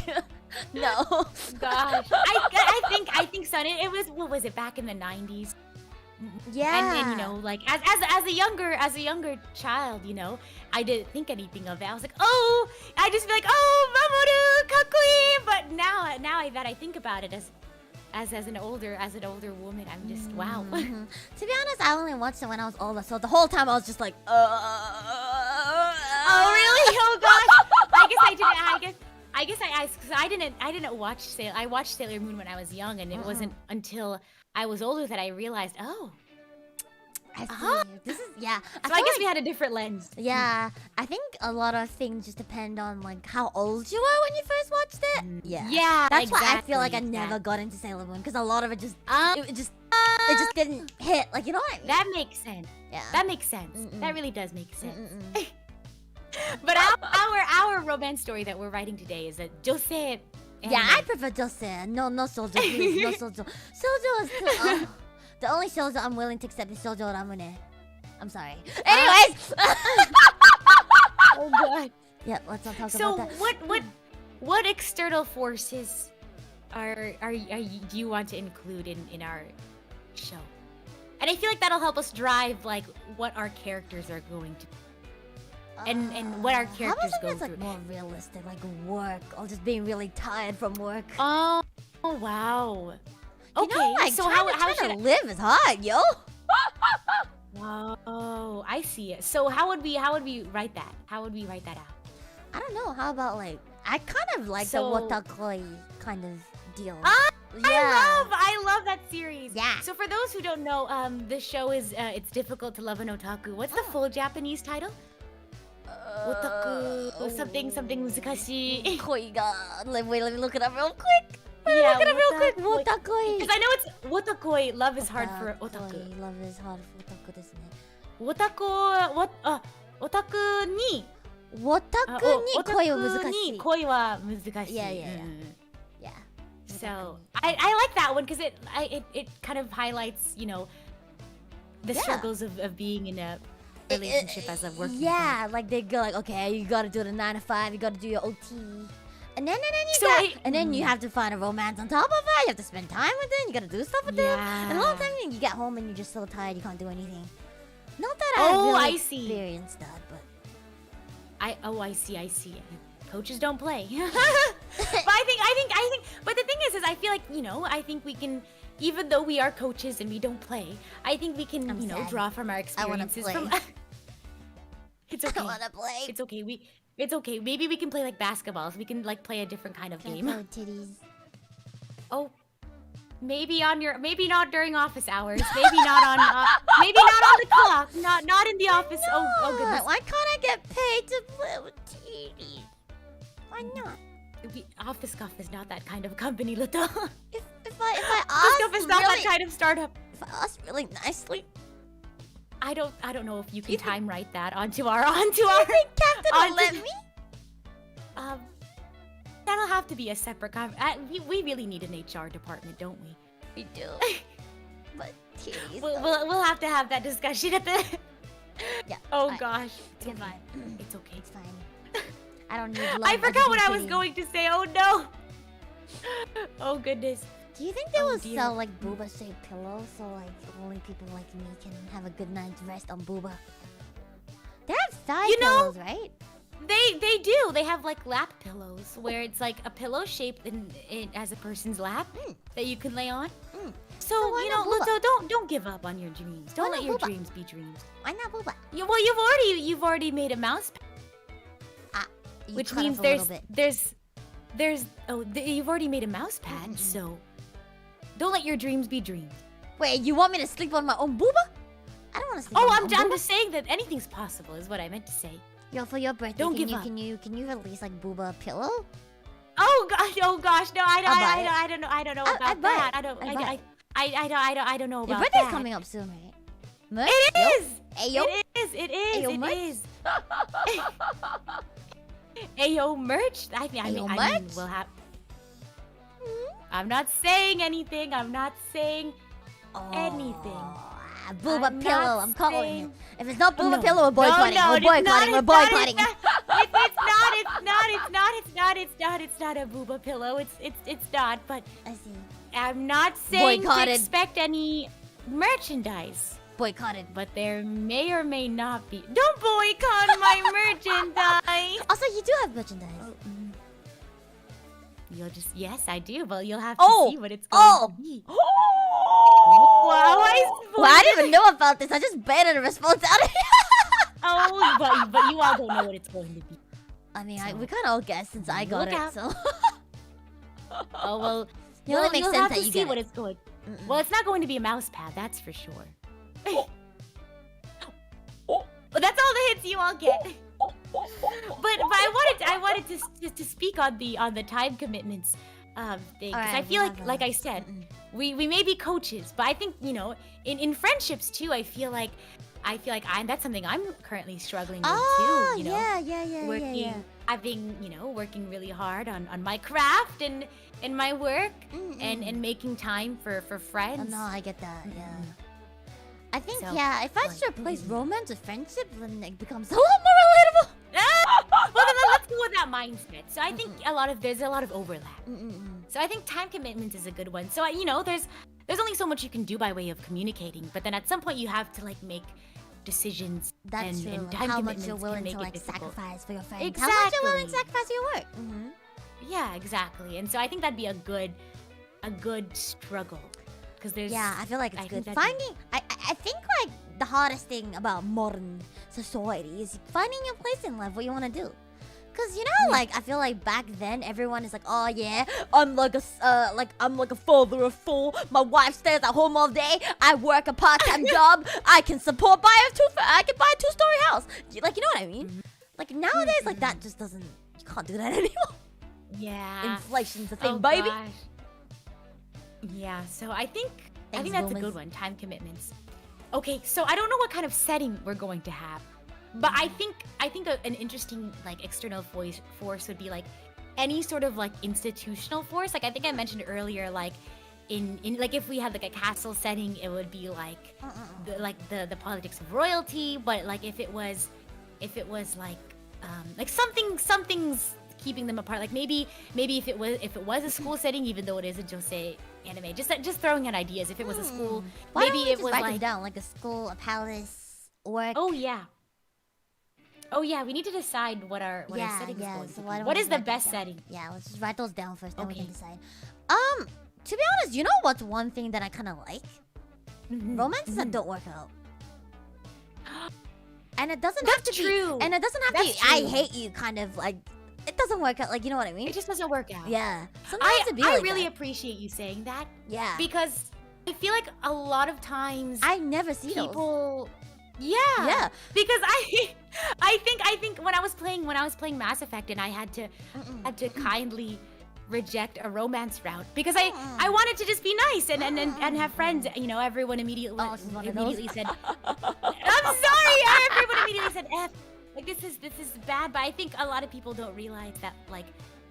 No. Gosh, I think so. It was, what was it, back in the 90s? Yeah. And then, you know, like as a younger child, you know, I didn't think anything of it. I was like, oh, I just be like, oh, Mamoru, kakui. But now that I think about it as an older woman, I'm just wow. To be honest, I only watched it when I was older, so the whole time I was just like, Oh really? Oh gosh. I guess because I didn't watch I watched Sailor Moon when I was young, and it wasn't until I was older that I realized, oh. I see. This is, yeah. So I guess we had a different lens. Yeah, I think a lot of things just depend on like how old you were when you first watched it. Yeah. Yeah. That's why I feel exactly, like I never got into Sailor Moon, because a lot of it just it just didn't hit. Like, you know what I mean? That makes sense. Yeah. That makes sense. That really does make sense. But our romance story that we're writing today is a josei. Yeah, I prefer josei. No shoujo, please. No shoujo. Shoujo is too. The only shoujo I'm willing to accept is shoujo ramune. I'm sorry. Anyways. Oh god. Yeah, let's not talk So about that. what external forces do you want to include in our show? And I feel like that'll help us drive like what our characters are going to and what our characters how go about something through. that's like more realistic, like work, or just being really tired from work? Oh wow. Okay, You know, like, so trying how to should live is hard, yo. Oh, I see it. So how would we write that? How would we write that out? I don't know. How about like I kind of like So- the wotakoi kind of deal. Ah, Yeah. I love that series. Yeah. So for those who don't know, the show is it's difficult to love an otaku. What's the full Japanese title? Otaku something 難しい. Koi ga. Wait, let me look it up real quick. Yeah, Look it up real quick. Wotakoi. Because I know it's wotakoi. Love is hard for otaku. Love is hard for otaku ですね。otaku に Wotaku ni koi wa オタク 難しにい。恋は難しい. Yeah, yeah, yeah. Yeah. So I like that one because it kind of highlights, you know, the Yeah. struggles of being in a relationship as a working Yeah, like they go like, okay, you gotta do the 9 to 5, you gotta do your OT. And then So you have to find a romance on top of it. You have to spend time with them. You gotta do stuff with them. Yeah. And a lot of times you get home and you're just so tired you can't do anything. Not that I Oh, really I see. experienced that, but I see. Coaches don't play. But I think but the thing is I feel like, you know, I think we can, even though we are coaches and we don't play, I think we can, I'm you know, sad. draw from our I wanna experiences play. from It's okay. I wanna play. It's okay. It's okay. Maybe we can play like basketball. So we can like play a different kind of Can't game. play with titties. Oh, maybe not during office hours. Maybe not on the clock. Not in the office. Oh goodness. Why can't I get paid to play with titties? Why not? Office Scuff is not that kind of company, Luto. If I Scuff ask is not really, that kind of startup. if I ask really nicely, I don't know if you can You think- time write that onto do our you think Captain will onto- let me? That'll have to be a separate we really need an HR department, don't we? We do. But titties. We'll have to have that discussion at the Yeah. Oh I- gosh. It's You're okay. fine. It's okay. It's fine. I don't need love. I just forgot what need I was titties. going to say. Oh no. Oh goodness. Do you think they Oh, will dear. sell like booba-shaped pillows so like only people like me can have a good night's rest on booba? They have thigh You know- pillows, right? They do. They have like lap pillows where it's like a pillow shaped in as a person's lap that you can lay on. Mm. So, So why you know, not booba? Luto, don't give up on your dreams. Don't Why let not your booba? dreams be dreams. Why not booba? You've already made a mouse pad, You which cut means off a little bit. you've already made a mouse pad. So don't let your dreams be dreams. Wait, you want me to sleep on my own booba? I don't want to sleep Oh, on my I'm own booba. just saying that anything's possible is what I meant to say. Yo, for your birthday, Don't can give you, up. can you release like booba pillow? Oh gosh, no, I'll buy it. I don't know I'd about buy that. it. I don't I'd buy I don't know Your about birthday's that. coming up soon, right? Merch? It Yo? is. Hey, yo. It is. Ayo, It merch? is. Ayo merch. I Ayo, mean, merch? we'll have. I'm not saying anything. I'm not saying anything. Booba I'm pillow, not I'm calling saying- it. If it's not booba No. pillow, we're boycotting. No, We're it's not, boycotting. We're it's not, boycotting. It's not. It's not a booba pillow. It's not. But I see. I'm not saying Boycotted. to expect any merchandise. Boycotted. But there may or may not be. Don't boycott my merchandise. Also, you do have merchandise. You'll just yes, I do. Well, you'll have to see what it's going to be. Wow, Well, I didn't even know about this. I just baited a response out of here. but you all don't know what it's going to be. I mean, we kind of all guessed since I got it, so. Oh well. It only makes you'll sense have that to you see get what it. it's going. Well, it's not going to be a mouse pad, that's for sure. But that's all the hits you all get. But I wanted to speak on the time commitments thing, because I feel like I said, we may be coaches, but I think in friendships too. I feel like that's something I'm currently struggling with too. Yeah. I've been working really hard on my craft and my work and making time for friends. Oh, no, I get that. Yeah. I think if I should replace romance with friendship, then it becomes a lot more relatable. Well, then let's go with that mindset. So I think there's a lot of overlap. So I think time commitment is a good one. So there's only so much you can do by way of communicating, but then at some point you have to make decisions. That's true. And Like how much you're willing to sacrifice for your friends. Exactly. How much you're willing to sacrifice for your work. Yeah, exactly. And so I think that'd be a good struggle. Because there's I feel like it's good. I think the hardest thing about modern society is finding your place in life, what you want to do. Cause I feel like back then everyone is like, oh yeah, I'm like a father of 4. My wife stays at home all day. I work a part-time job. I can support I can buy a 2-story house. You know what I mean? Like nowadays, that just doesn't. You can't do that anymore. Yeah. Inflation's a thing, baby. Gosh. Yeah. So I think that's a good one. Time commitments. Okay. So I don't know what kind of setting we're going to have. But I think an interesting external force would be any sort of institutional force. I think I mentioned earlier in if we had a castle setting, it would be the politics of royalty. But if it was something's keeping them apart. Maybe if it was a school setting, even though it is a josei anime, just throwing out ideas. If it was a school, Why maybe don't we it just was write it down a school, a palace, work. Oh yeah, we need to decide what our setting is going to be. What is the best setting? Yeah, let's just write those down first, then we can decide. To be honest, what's one thing that I kind of like? Romances that don't work out. And it doesn't have to true. be. And it doesn't have to be. I hate you, kind of it doesn't work out. You know what I mean? It just doesn't work out. Yeah. Sometimes I really appreciate you saying that. Yeah. Because I feel like a lot of times I never see people. Those. Yeah. Because I think when I was playing Mass Effect and I had to kindly reject a romance route because I wanted to just be nice and have friends. Everyone immediately said, "I'm sorry." Everyone immediately said, "F." This is bad, but I think a lot of people don't realize that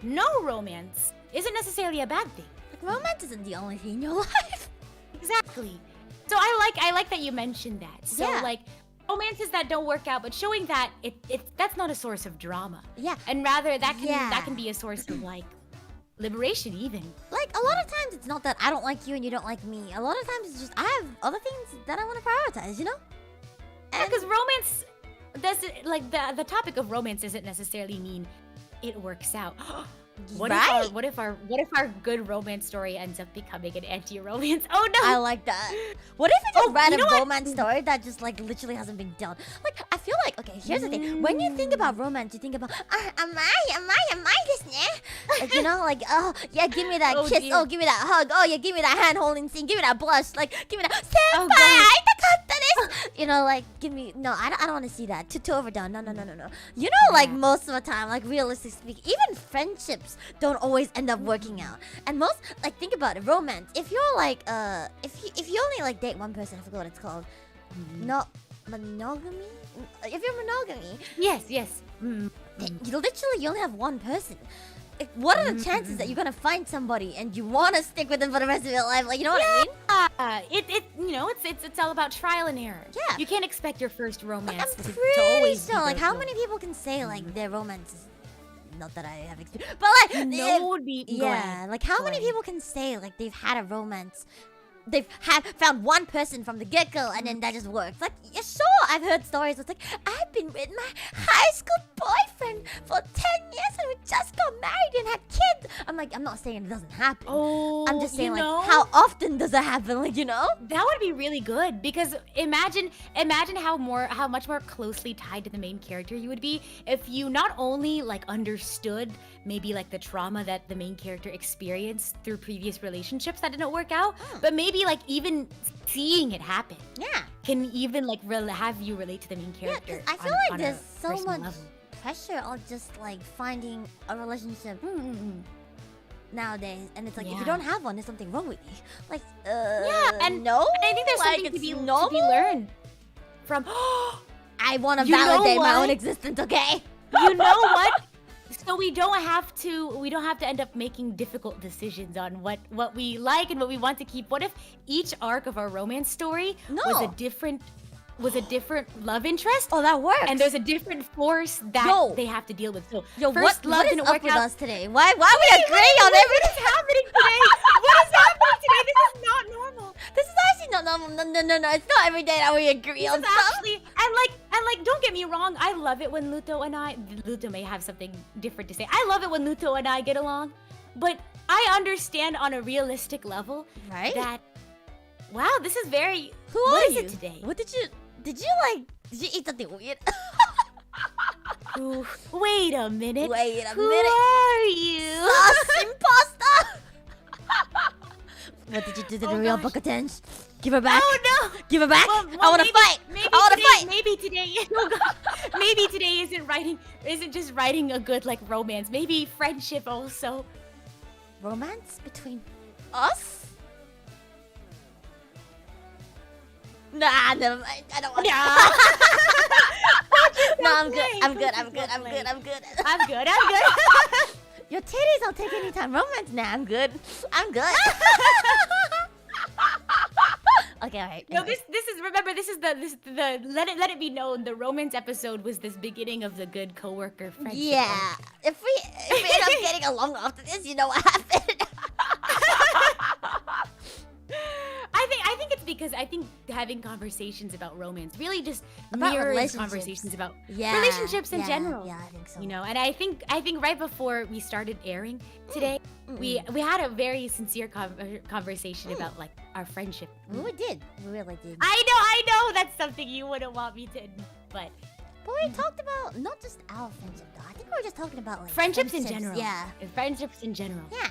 no romance isn't necessarily a bad thing. Romance isn't the only thing in your life. Exactly. So I like that you mentioned that. So romances that don't work out, but showing that that's not a source of drama. Yeah. And rather that can be a source of liberation even. A lot of times it's not that I don't like you and you don't like me. A lot of times it's just I have other things that I want to prioritize, Yeah, because romance doesn't the topic of romance doesn't necessarily mean it works out. What if our good romance story ends up becoming an anti-romance? Oh no! I like that. What if it's a random romance story that just literally hasn't been done? I feel okay, here's the thing. When you think about romance, you think about am I this oh yeah, give me that kiss, dear. oh give me that hug, oh yeah, give me that hand holding scene, give me that blush, give me that senpai, give me I don't want to see that. Too overdone. No. Most of the time, realistically speaking, even friendships don't always end up working out. And most think about it, romance. If you're if you only date one person, I forgot what it's called. Not monogamy. If you're monogamy, yes. you only have one person. What are the chances that you're gonna find somebody and you want to stick with them for the rest of your life? You know what I mean? It's all about trial and error. Yeah. You can't expect your first romance I'm to pretty always sure. be How many people can say their romance is not that I have experience, but like, would be yeah, like how many people can say like they've had a romance? They've found one person from the get-go and then that just works. Like, yeah, sure, I've heard stories. It's like, I've been with my high school boyfriend for 10 years and we just got married and had kids. I'm like, I'm not saying it doesn't happen. Oh, I'm just saying, you like, know? how often does it happen? Like, you know? That would be really good because imagine how much more closely tied to the main character you would be if you not only like understood maybe like the trauma that the main character experienced through previous relationships that didn't work out, but maybe like even seeing it happen. Yeah. Can even like have you relate to the main character. Yeah, I feel like there's so much pressure on just like finding a relationship nowadays, and it's like if you don't have one, there's something wrong with you. Like, and no, and I think there's like, something to be normal? learned from. I want to You know validate my what? own existence, okay? You know what? So we don't have to end up making difficult decisions on what we like and what we want to keep. What if each arc of our romance story was a different love interest? Oh, that works. And there's a different force that they have to deal with. So what first love is didn't up work with out. us today? Why we agree on everything? What is happening today? What is happening today? This is not normal. This is actually not normal. No. It's not every day that we agree on stuff. Actually, and like, don't get me wrong. I love it when Luto may have something different to say. I love it when Luto and I get along, but I understand on a realistic level that, wow, this is very. What is it today? What did you eat something weird? Ooh, wait a minute. Who are you? Sauce imposter! What did you do to the real Bookatenge? Give her back. Oh no! Give her back. Well, I want to fight. I want to fight. Maybe today. Oh God. Maybe today isn't just writing a good like romance. Maybe friendship also. Romance between us? Nah, never mind. I don't want to. No, I'm good. Your titties, I'll take anytime. Romance, nah, I'm good. Okay, alright. No, this is the let it be known the romance episode was this beginning of the good coworker friendship. Yeah. If we end up getting along after this, you know what happened. I think it's because I think having conversations about romance really just About mirrors conversations about relationships in general. Yeah, I think so. You know, and I think right before we started airing today, we had a very sincere conversation about like our friendship. We really did. I know that's something you wouldn't want me to admit, but we talked about not just our friendship though. I think we were just talking about like friendships in general. Yeah. Friendships in general. Yeah.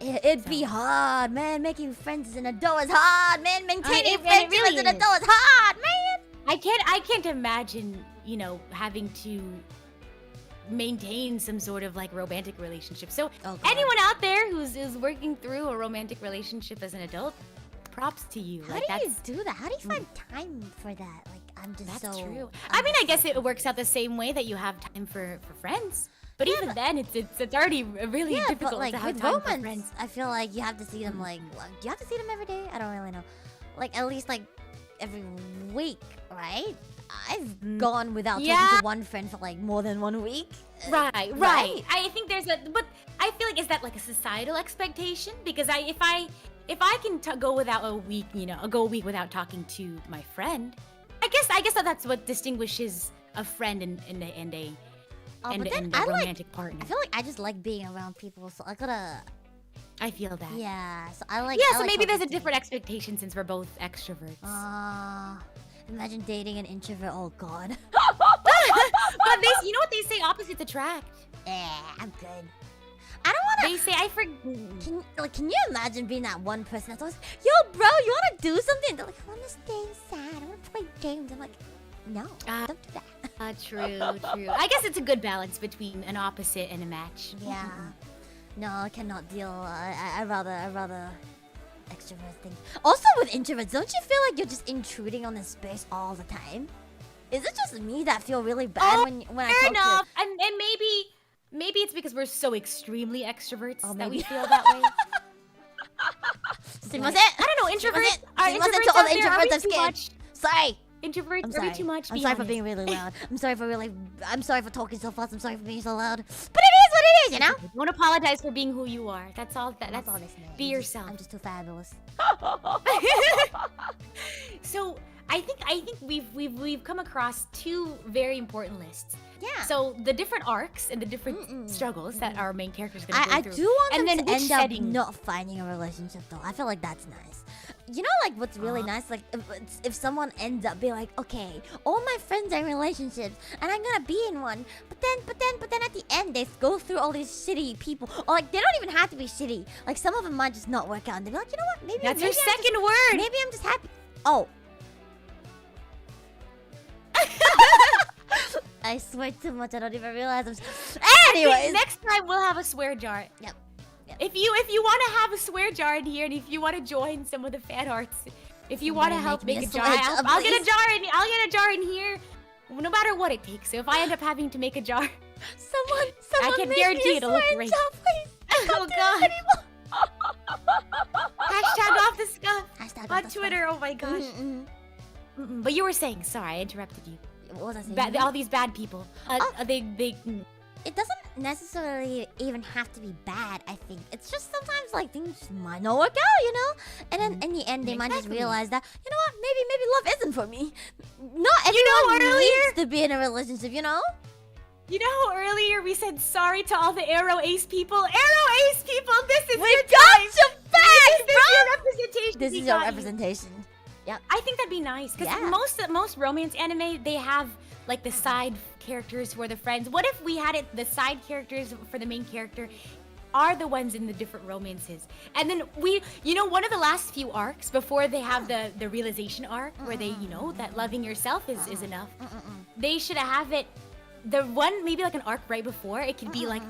It'd be hard, man. Making friends as an adult is hard, man. Maintaining friends as an adult is hard, man. I can't imagine, you know, having to maintain some sort of like romantic relationship. So anyone out there who's working through a romantic relationship as an adult, props to you. How do you do that? How do you find time for that? Like, I'm just That's true. I mean, I guess it works out the same way that you have time for friends. But even then, it's already really difficult but, like, to have with time romance, for friends. I feel like you have to see them like, do you have to see them every day? I don't really know. Like, at least like every week, right? I've gone without talking to one friend for like more than 1 week. Right. I think there's but I feel like is that like a societal expectation? Because if I can go without a week, you know, go a week without talking to my friend, I guess that's what distinguishes a friend and a romantic partner. I feel like I just like being around people, so I feel that. Yeah, so I like. Yeah, I so like maybe there's a talking to different expectation since we're both extroverts. Imagine dating an introvert. Oh God. But you know what they say? Opposites attract. Yeah, I'm good. I don't wanna. They say I forget. Can you imagine being that one person that's always, yo, bro, you wanna do something? They're like, I wanna stay sad. I wanna play games. I'm like, no, don't do that. True. I guess it's a good balance between an opposite and a match. Yeah. No, I cannot deal. I rather extrovert thing. Also with introverts, don't you feel like you're just intruding on their space all the time? Is it just me that feel really bad when I fair talk enough. to... And maybe it's because we're so extremely extroverts that we feel that way. I don't know, introverts. Are introverts to all the out there? introverts Are we I'm too scared. much? Sorry. Introverts I'm worry sorry. too much. I'm be sorry for honest. being really loud. I'm sorry for talking so fast. I'm sorry for being so loud. But it is what it is, you know? Don't apologize for being who you are. That's all. That's all this means. be yourself. I'm just too fabulous. So I think we've come across two very important lists. Yeah. So the different arcs and the different struggles that our main characters are gonna I go through. do want and them then to which end up setting? not finding a relationship though. I feel like that's nice. You know, like what's really nice, like if someone ends up being like, okay, all my friends are in relationships, and I'm gonna be in one, but then at the end they go through all these shitty people, or like they don't even have to be shitty. Like some of them might just not work out, and they're like, you know what? Maybe That's maybe her I'm just- second word. Maybe I'm just happy. Oh. I swear too much. I don't even realize I'm. Anyways, Next time we'll have a swear jar. Yep. If you want to have a swear jar in here, and if you want to join some of the fan arts, if you want to help make me make a a jar, swear jar, I'll get a please. jar in. I'll get a jar in here, no matter what it takes. So if I end up having to make a jar, someone can make guarantee me a it'll look swear great. jar, please. oh god. Hashtag off the scuff Hashtag on off the Twitter. Oh my gosh. But you were saying, sorry, I interrupted you. What was I saying? All these bad people. They. It doesn't necessarily even have to be bad, I think. It's just sometimes like things just might not work out, you know? And then in the end they might just Exactly. realize that, you know what, maybe love isn't for me. Not everyone needs to be in a relationship, you know? You know how earlier we said sorry to all the Arrow Ace people? Arrow Ace people, this is We your got time! you back, This is bro! your representation. This We is your got you. representation. Yep. I think that'd be nice because Yeah. most romance anime they have like the side characters who are the friends. What if we had it the side characters for the main character are the ones in the different romances, and then one of the last few arcs before they have the realization arc where they that loving yourself is enough. They should have it the one maybe like an arc right before it could be like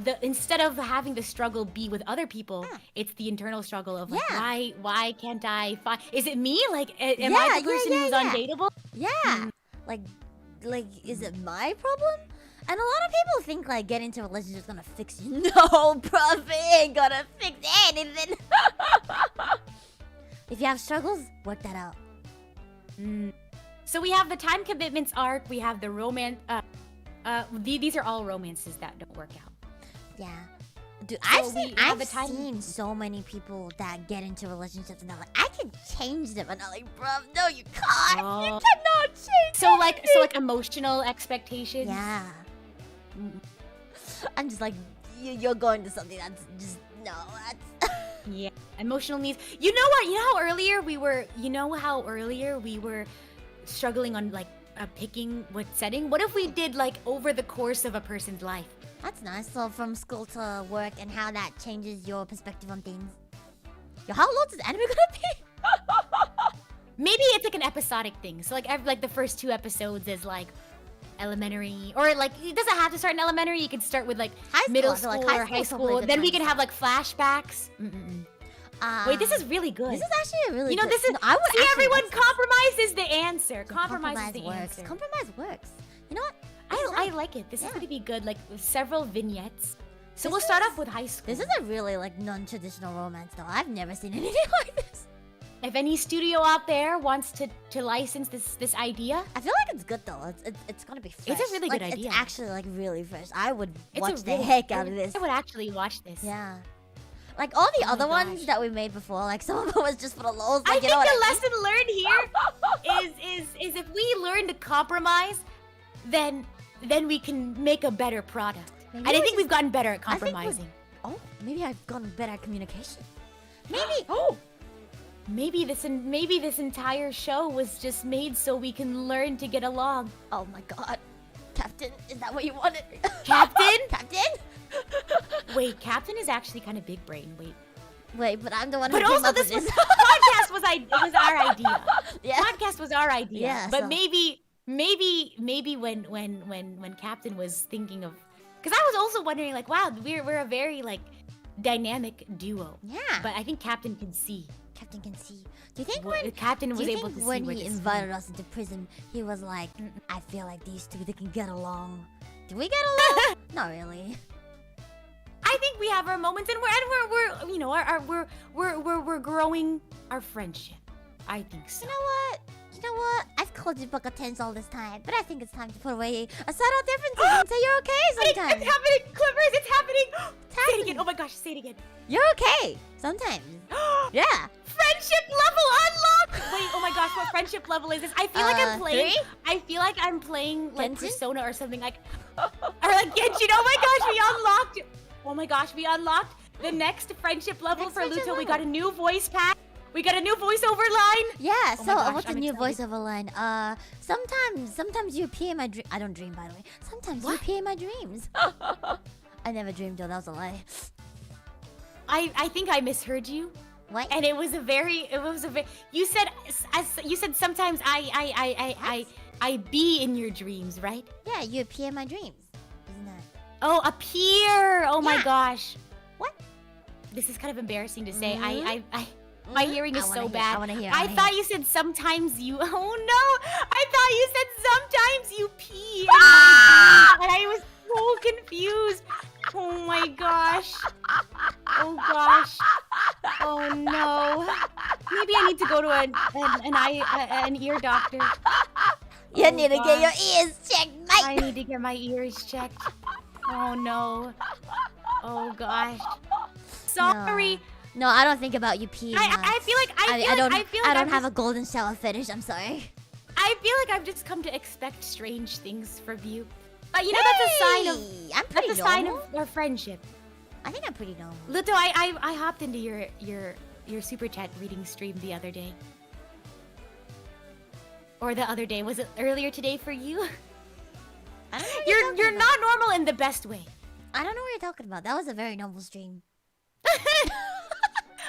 the instead of having the struggle be with other people, it's the internal struggle of like, why can't I find? Is it me? Like, am I the person who's undateable? Yeah. Like, is it my problem? And a lot of people think like getting into a relationship is gonna fix you. No, bruv, it ain't gonna fix anything. If you have struggles, work that out. So we have the time commitments arc. We have the romance. These are all romances that don't work out. Yeah. Dude, So I've seen so many people that get into relationships and they're like, I can change them. And I'm like, bruv, no, you can't. You cannot change So like emotional expectations. Yeah. I'm just like, you're going to something that's just, no, that's... Yeah. Emotional needs. You know what? You know how earlier we were struggling on like picking what setting? What if we did like over the course of a person's life? That's nice. So from school to work and how that changes your perspective on things. Yo, how long is anime gonna be? Maybe it's like an episodic thing. So like the first 2 episodes is like elementary, or like it doesn't have to start in elementary. You can start with like High school, middle I feel school like high or high school's probably a school. good Then we time can to have like flashbacks. Wait, this is really good. This is actually a really good... this is. No, I would see, actually everyone, like this. compromise is the answer. Yeah, Compromise is the works. answer. Compromise works. You know what? I like it. This is gonna be good. Like several vignettes. So we'll start off with high school. This is a really like non-traditional romance though. I've never seen anything like this. If any studio out there wants to license this idea, I feel like it's good though. It's gonna be fresh. It's a really good Like, idea. It's actually like really fresh. I would watch the really- heck out of this. I would actually watch this. Yeah. Like all the Oh my other ones gosh. that we made before, like some of it was just for the lols. I Like, think you know what the I lesson learned here is if we learn to compromise, then we can make a better product. Maybe And I we think we've gotten better at I think we've- compromising. Oh, maybe I've gotten better at communication. Maybe. Oh. Maybe this entire show was just made so we can learn to get along. Oh my god. Captain, is that what you wanted? Captain? Captain? Wait, Captain is actually kind of big brain. Wait, but I'm the one who But came also up with this was this. podcast was our idea. Yeah. Podcast was our idea. Yeah, but so- maybe when Captain was thinking of, because I was also wondering like, wow, we're a very like dynamic duo. Yeah. But I think Captain can see. Captain can see. Do you think Well, when Captain was do you able think to see when where he this invited us into PRISM, he was like, I feel like these two they can get along. Do we get along? Not really. I think we have our moments, and we're you know we're growing our friendship. I think so. You know what? I've called you Buck Tens all this time, but I think it's time to put away aside all differences and say you're okay sometimes. It's happening, Clippers! It's happening! It's Say it happening. again. Oh my gosh, say it again. You're okay sometimes. Yeah. Friendship level unlocked! Wait, oh my gosh, what friendship level is this? I feel like I'm playing. 3? I feel like I'm playing like Genshin? Persona or something like. Or like Genshin. Oh my gosh, we unlocked. Oh my gosh, we unlocked the next friendship level Next for friendship Luto. We level. got a new voice pack. We got a new voiceover line. Yeah, Oh so my gosh, what's the I'm new excited. voiceover line? Sometimes you appear in my dream. I don't dream, by the way. Sometimes you What? appear in my dreams. I never dreamed, though. That was a lie. I think I misheard you. What? And it was a very you said sometimes I be in your dreams, right? Yeah, you appear in my dreams. Isn't that? Oh, appear. Oh my Yeah. gosh. What? This is kind of embarrassing to say. Mhm. My hearing is I wanna so hear, bad. I wanna hear. I thought you said sometimes you. Oh no! I thought you said sometimes you pee. And I was so confused. Oh my gosh. Oh gosh. Oh no. Maybe I need to go to an ear doctor. You Oh, need to get your gosh. ears checked, mate. I need to get my ears checked. Oh no. Oh gosh. Sorry. No, I don't think about you peeing. I feel like I don't I'm have just- a golden shower fetish. I'm sorry. I feel like I've just come to expect strange things from you. But you know that's a sign of I'm pretty that's a sign normal. of our friendship. I think I'm pretty normal. Luto, I hopped into your super chat reading stream the other day. Or the other day. Was it earlier today for you? I don't know what you're You're talking not normal in the best way. about. I don't know what you're talking about. That was a very normal stream.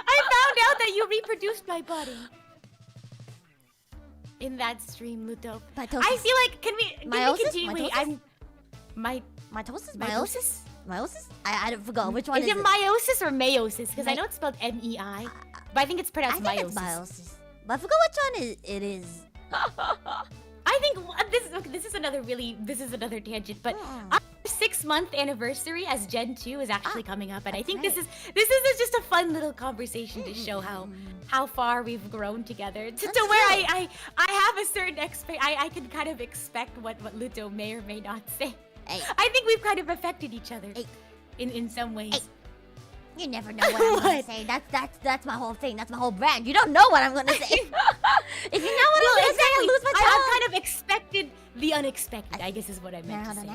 I found out that you reproduced my body. In that stream, Luto. Mitosis. I feel like can we Meiosis? continue? Wait, Mitosis? my Mitosis? Mitosis? Meiosis? I don't forgot which one Is it it? meiosis or meiosis? Because I Me- know it's spelled MEI, but I think it's I pronounced think meiosis. it's meiosis. But I forgot which one it is. I think this is another tangent, but Hmm. our 6-month anniversary as Gen 2 is actually coming up, and I that's think right. this is just a fun little conversation to show how far we've grown together to That's where true. I have a certain I can kind of expect what Luto may or may not say. Hey, I think we've kind of affected each other Hey. in some ways. Hey. you never know what I'm gonna What? say. That's my whole thing. That's my whole brand. You don't know what I'm gonna say. If you know what I'm gonna say, I lose my I tongue. have kind of expected the unexpected, I guess is what I meant to say.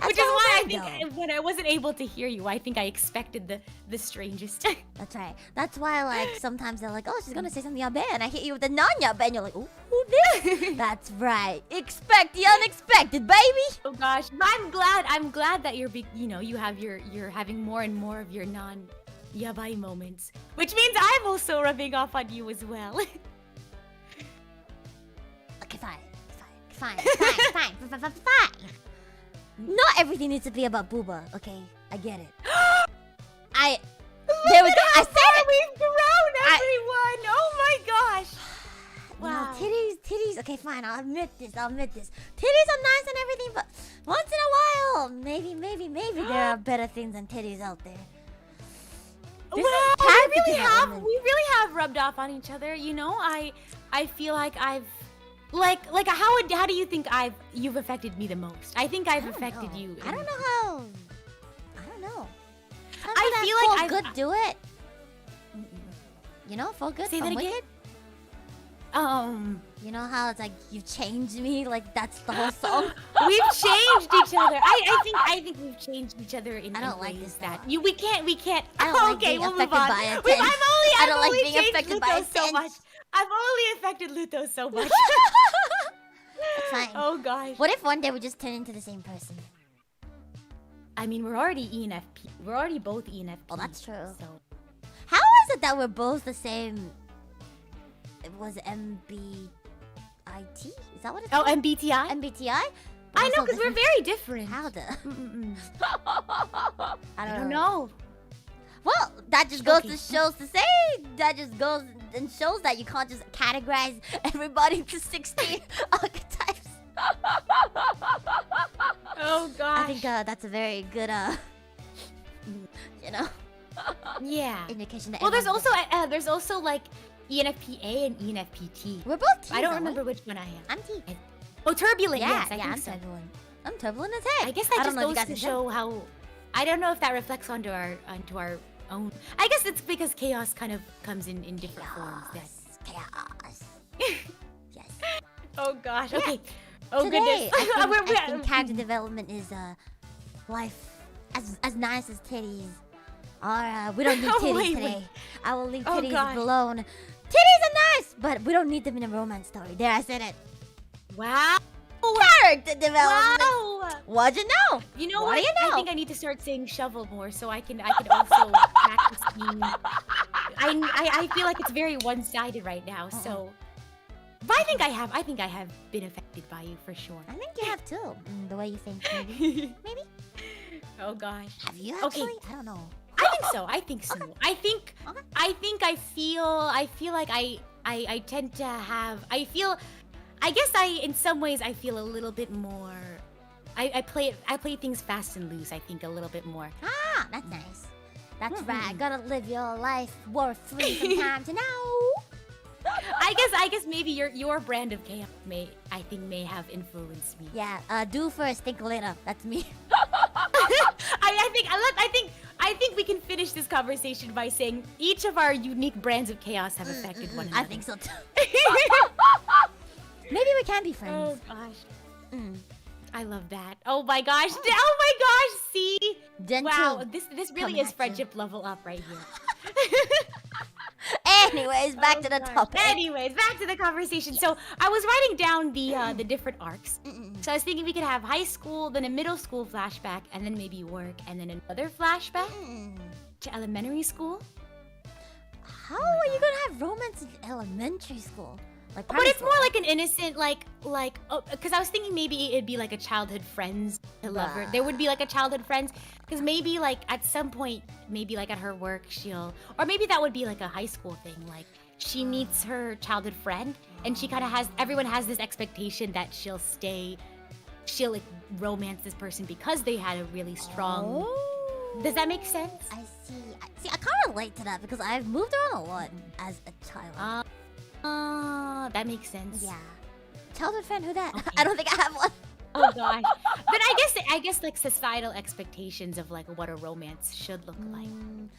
Which is my whole why I brand, think when I wasn't able to hear you, I think I expected the strangest. That's right. That's why, like, sometimes they're like, "Oh, she's gonna say something yabe," and I hit you with a non-yabe, and you're like, "Ooh, this." That's right. Expect the unexpected, baby. Oh gosh, but I'm glad that you're having more and more of your non-yabai moments, which means I'm also rubbing off on you as well. Okay, fine. Not everything needs to be about booba. Okay, I get it. There we go. I said it. We've grown, everyone. Oh my gosh. Wow. Wow. Titties. Okay, fine. I'll admit this. Titties are nice and everything, but once in a while, maybe there are better things than titties out there. This is Well, caricature women. we really have rubbed off on each other. You know, I feel like I've like how do you think you've affected me the most? I think I've I don't affected know. you. I don't know how. I don't know. I feel like for I've- good do it. You know, for good. Say from that again? wicked. Um, You know how it's like you've changed me. Like that's the whole song. we've changed each other. I think we've changed each other in I don't like ways this that thought. we can't. I don't like Okay, being we'll move affected on. by a We've- tent. I I've don't like only being changed affected by Luto a so tent. much. I've only affected Luto so much. It's fine. Oh gosh. What if one day we just turn into the same person? I mean, we're already ENFP. We're already both ENFP. Oh, that's true. So How is it that we're both the same? It was MBIT? Is that what it's oh, called? MBTI. MBTI? I know, because we're very different. How the? Mm-mm-mm. I I don't know. Well, that just goes Okay. to shows to say that just goes and shows that you can't just categorize everybody into 16 archetypes. Oh gosh. I think that's a very good you know yeah. indication that. Well, there's everyone's also like ENFPA and ENFPT. We're both T's. I don't aren't we? remember which one I am. I'm T. Oh, turbulent. Yeah, Yes, I yeah, think I'm so. turbulent. I'm turbulent as heck. I guess that I just don't know if you goes guys to can show how. I don't know if that reflects onto our own. I guess it's because chaos kind of comes in different forms. Chaos. Yes. Oh gosh. Yeah. Okay. Oh Today, goodness. I think character development is life as nice as titties. Or we don't need titties Wait, today. wait. I will leave Oh, titties gosh. alone. Titties are nice, but we don't need them in a romance story. There, I said it. Wow. Character development. Wow. What'd you know? You know What what? do you know? I think I need to start saying shovel more so I can also practice being. I feel like it's very one-sided right now. So, but I think I have been affected by you for sure. I think you have too. The way you think, maybe. Maybe. Oh gosh. Have you Okay. actually? I don't know. I think so. Okay. I feel like I tend to have. I guess in some ways I feel a little bit more. I play things fast and loose. I think a little bit more. Ah, that's nice. That's right. Gotta live your life war free from time to now. I guess maybe your brand of chaos may have influenced me. Yeah. Do first, think later. That's me. I think we can finish this conversation by saying each of our unique brands of chaos have affected one another. I think so too. Maybe we can be friends. Oh gosh. Mm. I love that. Oh my gosh. Oh my gosh. See? Gentle Wow. This really coming is at you. friendship level up right here. Anyways, back to the gosh. topic. Anyways, back to the conversation. So I was writing down the different arcs. So I was thinking we could have high school, then a middle school flashback, and then maybe work, and then another flashback to elementary school. How are you gonna have romance in elementary school? Like But primary it's more school? like an innocent, because I was thinking maybe it'd be like a childhood friends to lover. There would be like a childhood friends, because maybe like at some point, maybe like at her work, or maybe that would be like a high school thing. Like she meets her childhood friend, and she kind of everyone has this expectation that she'll like romance this person because they had a really strong. Oh. Does that make sense? I see. I can't relate to that because I've moved around a lot as a child. That makes sense. Yeah. Childhood friend, who that? Okay. I don't think I have one. Oh gosh. But I guess like societal expectations of like what a romance should look like.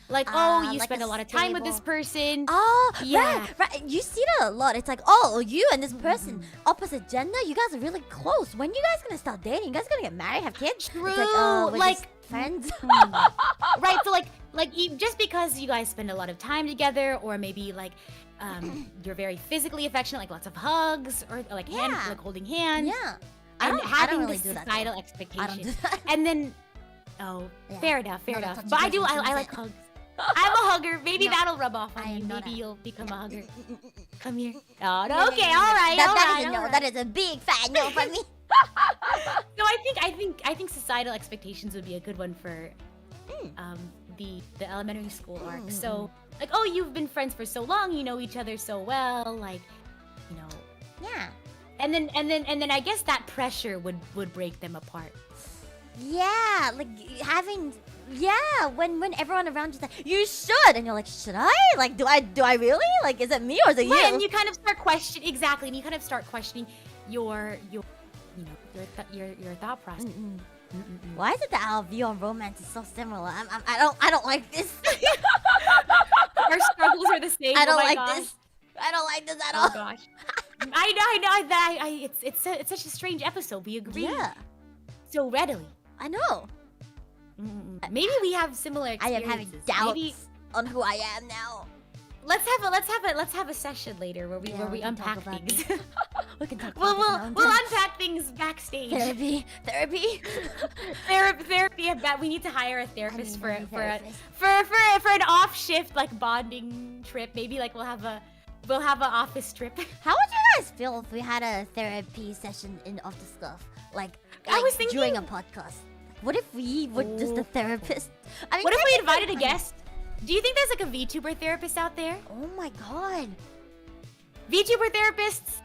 Like, you like spend a a lot of time with this stable- person. Oh, Yeah. right. You see that a lot. It's like, oh, you and this person, opposite gender, you guys are really close. When you guys gonna start dating? You guys gonna get married, have kids? True. It's like, oh, we're Like- just friends. Right, so just because you guys spend a lot of time together, or maybe like you're very physically affectionate, like lots of hugs, or like Yeah. like holding hands. Yeah. And I having don't really this do that, though. societal I expectation. don't do that. And then Yeah. fair enough. Not a touchy But I person, like hugs. I'm a hugger. Maybe No, that'll rub off I on am you. not Maybe a- you'll become a hugger. Come here. Oh, No, okay, all right, That all is right, a all no. right. That is a big fat no from me. So I think societal expectations would be a good one for the elementary school arc. So like, oh, you've been friends for so long, you know each other so well, like, you know. Yeah. And then I guess that pressure would break them apart. Yeah, like having when everyone around you's like, you should, and you're like, should I? Like, do I really? Like, is it me or is it Right, you? and you kind of start questioning and you kind of start questioning your thought process. Why is it that our view on romance is so similar? I don't like this. Our struggles are the same. I don't oh my like gosh. this. I don't like this at Oh all. gosh. I know that it's such a strange episode. We agree Yeah, so readily. I know. Maybe we have similar I experiences. am having doubts Maybe on who I am now. let's have a session later where we can unpack talk about things. this. We can talk we'll about we'll unpack things backstage. therapy. Therapy. I bet we need to hire a therapist I need a for therapist. an off shift like bonding trip. Maybe like we'll have an office trip. How would you guys feel if we had a therapy session in Off the Scuff? Like I was thinking- during a podcast. What if we were just a therapist? I mean, What if we technically, invited a guest? Do you think there's like a VTuber therapist out there? Oh my god. VTuber therapists,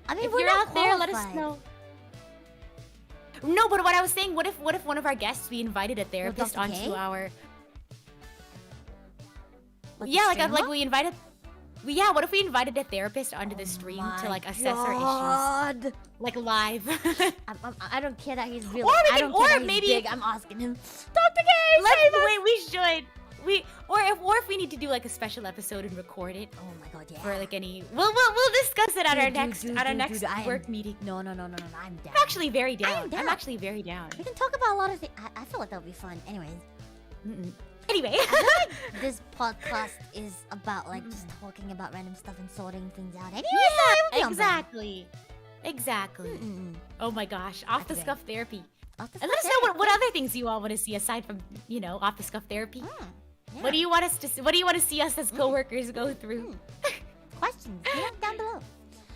I mean, if we're you're not out there, let us qualified. know. No, but what I was saying, what if one of our guests, we invited a therapist Dr. K? onto our Like yeah, the like streamer? we invited What if we invited a therapist onto the stream to like assess our issues, like live? I don't care that he's really. Or we I can, don't care or that maybe he's big. I'm asking him. Dr. K, save us! wait, we should. Or if we need to do like a special episode and record it. Oh my god, yeah. For like any, we'll discuss it at our next work meeting. No, I'm down. I'm actually very down. I'm actually very down. We can talk about a lot of things. I feel like that'll be fun. Anyways. Anyway, I feel like this podcast is about like just talking about random stuff and sorting things out. Anyway, yeah, exactly. Oh my gosh, off the scuff therapy. And let us know what other things you all want to see aside from off the scuff therapy. Yeah. What do you want to see us as coworkers go through? Questions down below.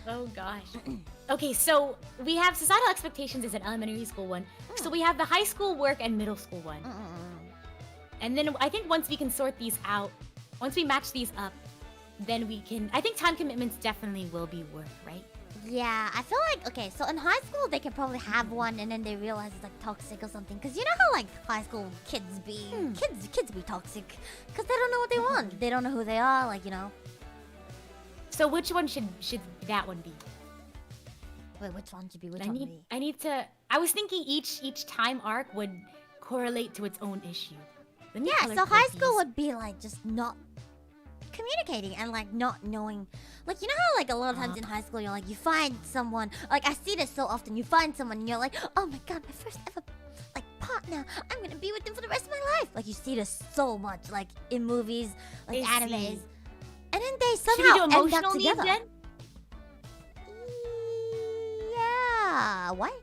Oh gosh. Okay, so we have societal expectations as an elementary school one. So we have the high school work and middle school one. And then I think once we can sort these out, once we match these up, then we can. I think time commitments definitely will be work, right? Yeah, I feel like, okay, so in high school they can probably have one and then they realize it's like toxic or something. Because you know how like high school kids be, kids be toxic. Because they don't know what they want. They don't know who they are, like, So which one should that one be? Wait, which one should be? I was thinking each time arc would correlate to its own issue. Yeah, so high school would be like just not communicating and like not knowing, like how like a lot of times in high school you're like you find someone, like I see this so often, you find someone and you're like, oh my god, my first ever like partner, I'm gonna be with them for the rest of my life. Like you see this so much like in movies, like animes, and then they somehow end up together. Then? Yeah, what?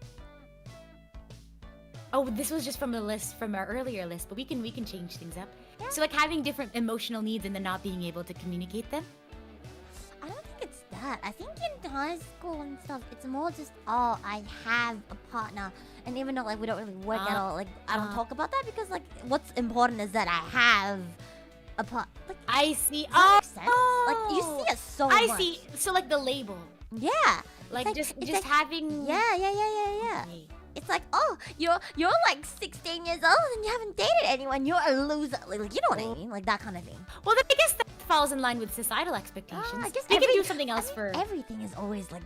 Oh, this was just from the list, from our earlier list, but we can change things up. Yeah. So like having different emotional needs and then not being able to communicate them? I don't think it's that. I think in high school and stuff, it's more just, oh, I have a partner. And even though like we don't really work at all, like I don't talk about that because like what's important is that I have a partner. Like, I see. That makes sense? Like you see it so much. I see. So like the label. Yeah. Like just having. Yeah. Okay. It's like, oh, you're like 16 years old and you haven't dated anyone. You're a loser. Like you know what I mean? Like that kind of thing. Well, then I guess that falls in line with societal expectations. I guess we can do something else for. Everything is always like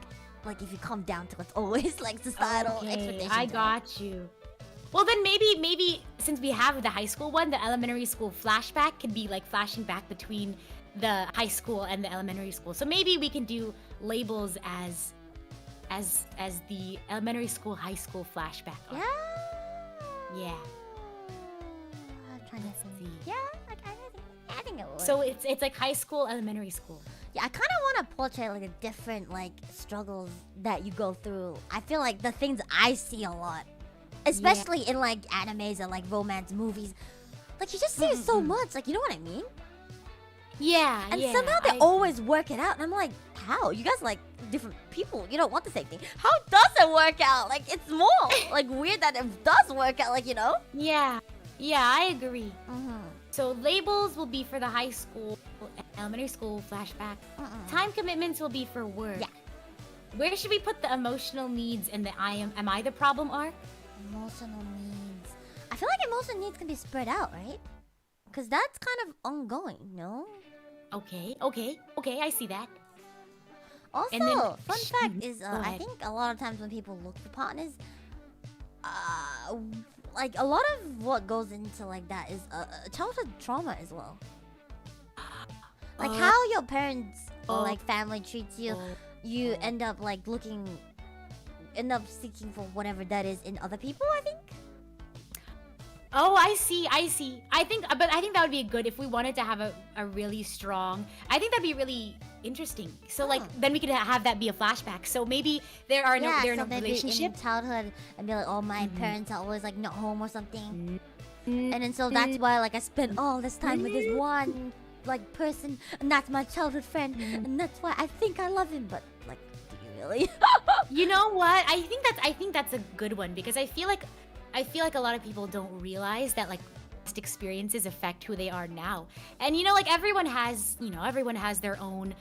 if you come down to it, it's always like societal expectations. I got you. Well, then maybe since we have the high school one, the elementary school flashback can be like flashing back between the high school and the elementary school. So maybe we can do labels as the elementary school, high school flashback. Yeah. Yeah. I'm trying to see. Yeah, like I think it would. So it's like high school, elementary school. Yeah, I kind of want to portray like the different like struggles that you go through. I feel like the things I see a lot, especially in like animes and like romance movies, like you just see it so much. Like you know what I mean? Yeah. And somehow they always work it out, and I'm like, how? You guys like different people. You don't want the same thing. How does it work out? Like it's more like weird that it does work out. Like Yeah, I agree. So labels will be for the high school, elementary school flashback. Time commitments will be for work. Yeah. Where should we put the emotional needs and the am I the problem arc? Emotional needs. I feel like emotional needs can be spread out, right? Because that's kind of ongoing, no? Okay, I see that. Also, fun fact is, I think a lot of times when people look for partners, like a lot of what goes into like that is childhood trauma as well. Like how your parents or like family treats you, you end up like seeking for whatever that is in other people, I think. Oh, I see. I think that would be good if we wanted to have a really strong. I think that'd be really interesting. So like then we could have that be a flashback. So maybe there are no relationships in childhood and be like, oh, my parents are always like not home or something. And then so that's why like I spent all this time with this one like person, and that's my childhood friend, and that's why I think I love him. But like, do you really? You know what? I think that's a good one because I feel like a lot of people don't realize that like past experiences affect who they are now. And like everyone has their own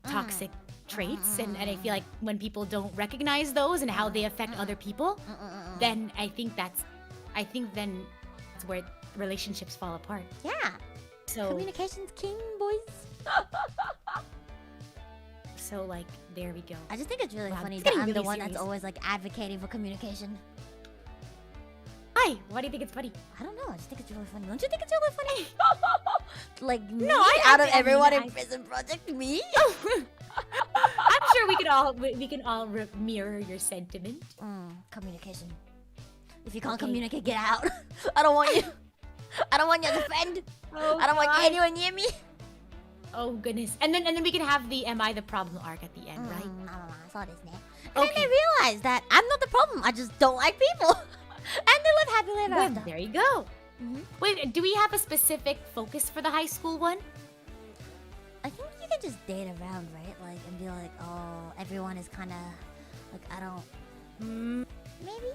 toxic traits and I feel like when people don't recognize those and how they affect other people, then I think that's where relationships fall apart. Yeah. So communication's king, boys. So like, there we go. I just think it's really Wow, funny it's that getting I'm the really one that's serious. always like advocating for communication. Why? Why do you think it's funny? I don't know. I just think it's really funny. Don't you think it's really funny? Like me, I out of mean, everyone in I- PRISM Project, me? I'm sure we can all mirror your sentiment. Communication. If you can't Okay. communicate, get out. I don't want you. I don't want you as a friend. Oh, I don't want God. anyone near me. Oh goodness. And then we can have the "Am I the problem?" arc at the end, right? So thisね. And then Okay. they realize that I'm not the problem. I just don't like people. And they live happily ever Well, after. there you go. Mhm. Wait, do we have a specific focus for the high school one? I think you can just date around, right? Like, and be like, oh, everyone is kind of like, I don't. Maybe.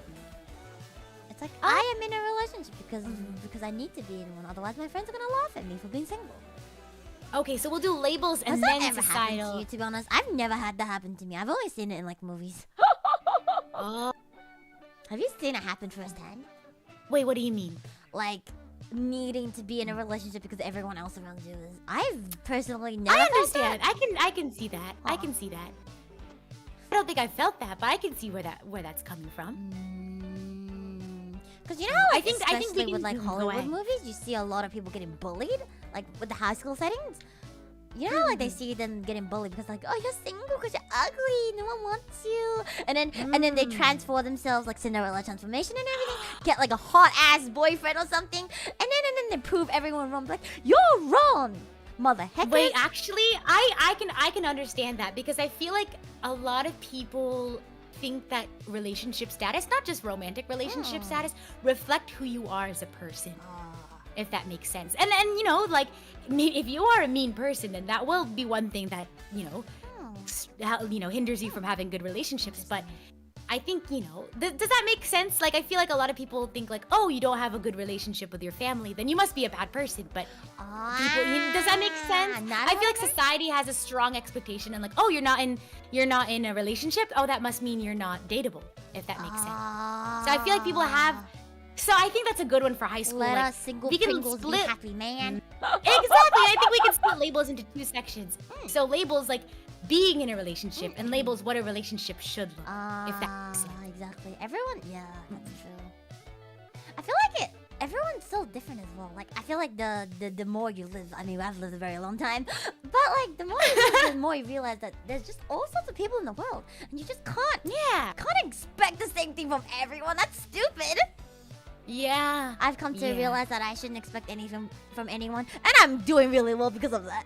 It's like I am in a relationship because I need to be in one. Otherwise, my friends are gonna laugh at me for being single. Okay, so we'll do labels and Has that then ever happened to societal. you? To be honest, I've never had that happen to me. I've only seen it in like movies. Oh, Have you seen it happen firsthand? wait, what do you mean? Like needing to be in a relationship because everyone else around you is. I've personally never. I felt understand. that. I can see that. I Aw. can see that. I don't think I felt that, but I can see where that's coming from. Because you know, how, like, I think we especially can with like go Hollywood ahead. movies, you see a lot of people getting bullied, like with the high school settings. You know, how, like they see them getting bullied because like, oh, you're single because you're ugly, no one wants you, and then they transform themselves like Cinderella transformation and everything, get like a hot ass boyfriend or something, and then they prove everyone wrong. Like you're wrong, mother heck. Wait, actually, I can understand that because I feel like a lot of people think that relationship status, not just romantic relationship status, reflect who you are as a person. If that makes sense. And you know, like if you are a mean person, then that will be one thing that, you know, hinders you from having good relationships. But I think, you know, does that make sense? Like I feel like a lot of people think like, oh, you don't have a good relationship with your family, then you must be a bad person. But people, does that make sense? I feel like society has a strong expectation and like, oh, you're not in a relationship. Oh, that must mean you're not dateable. If that makes sense. So I feel like people have. So I think that's a good one for high school. Let like, us single we can Pringles split. be happy, man. Exactly. I think we can split labels into two sections. So labels like being in a relationship and labels what a relationship should look. If that makes sense. Exactly. Everyone, yeah, that's true. I feel like everyone's so different as well. Like I feel like the more you live, I mean, I've lived a very long time, but like the more you live, the more you realize that there's just all sorts of people in the world, and you just can't expect the same thing from everyone. That's stupid. Yeah. I've come to Yeah. realize that I shouldn't expect anything from anyone, and I'm doing really well because of that.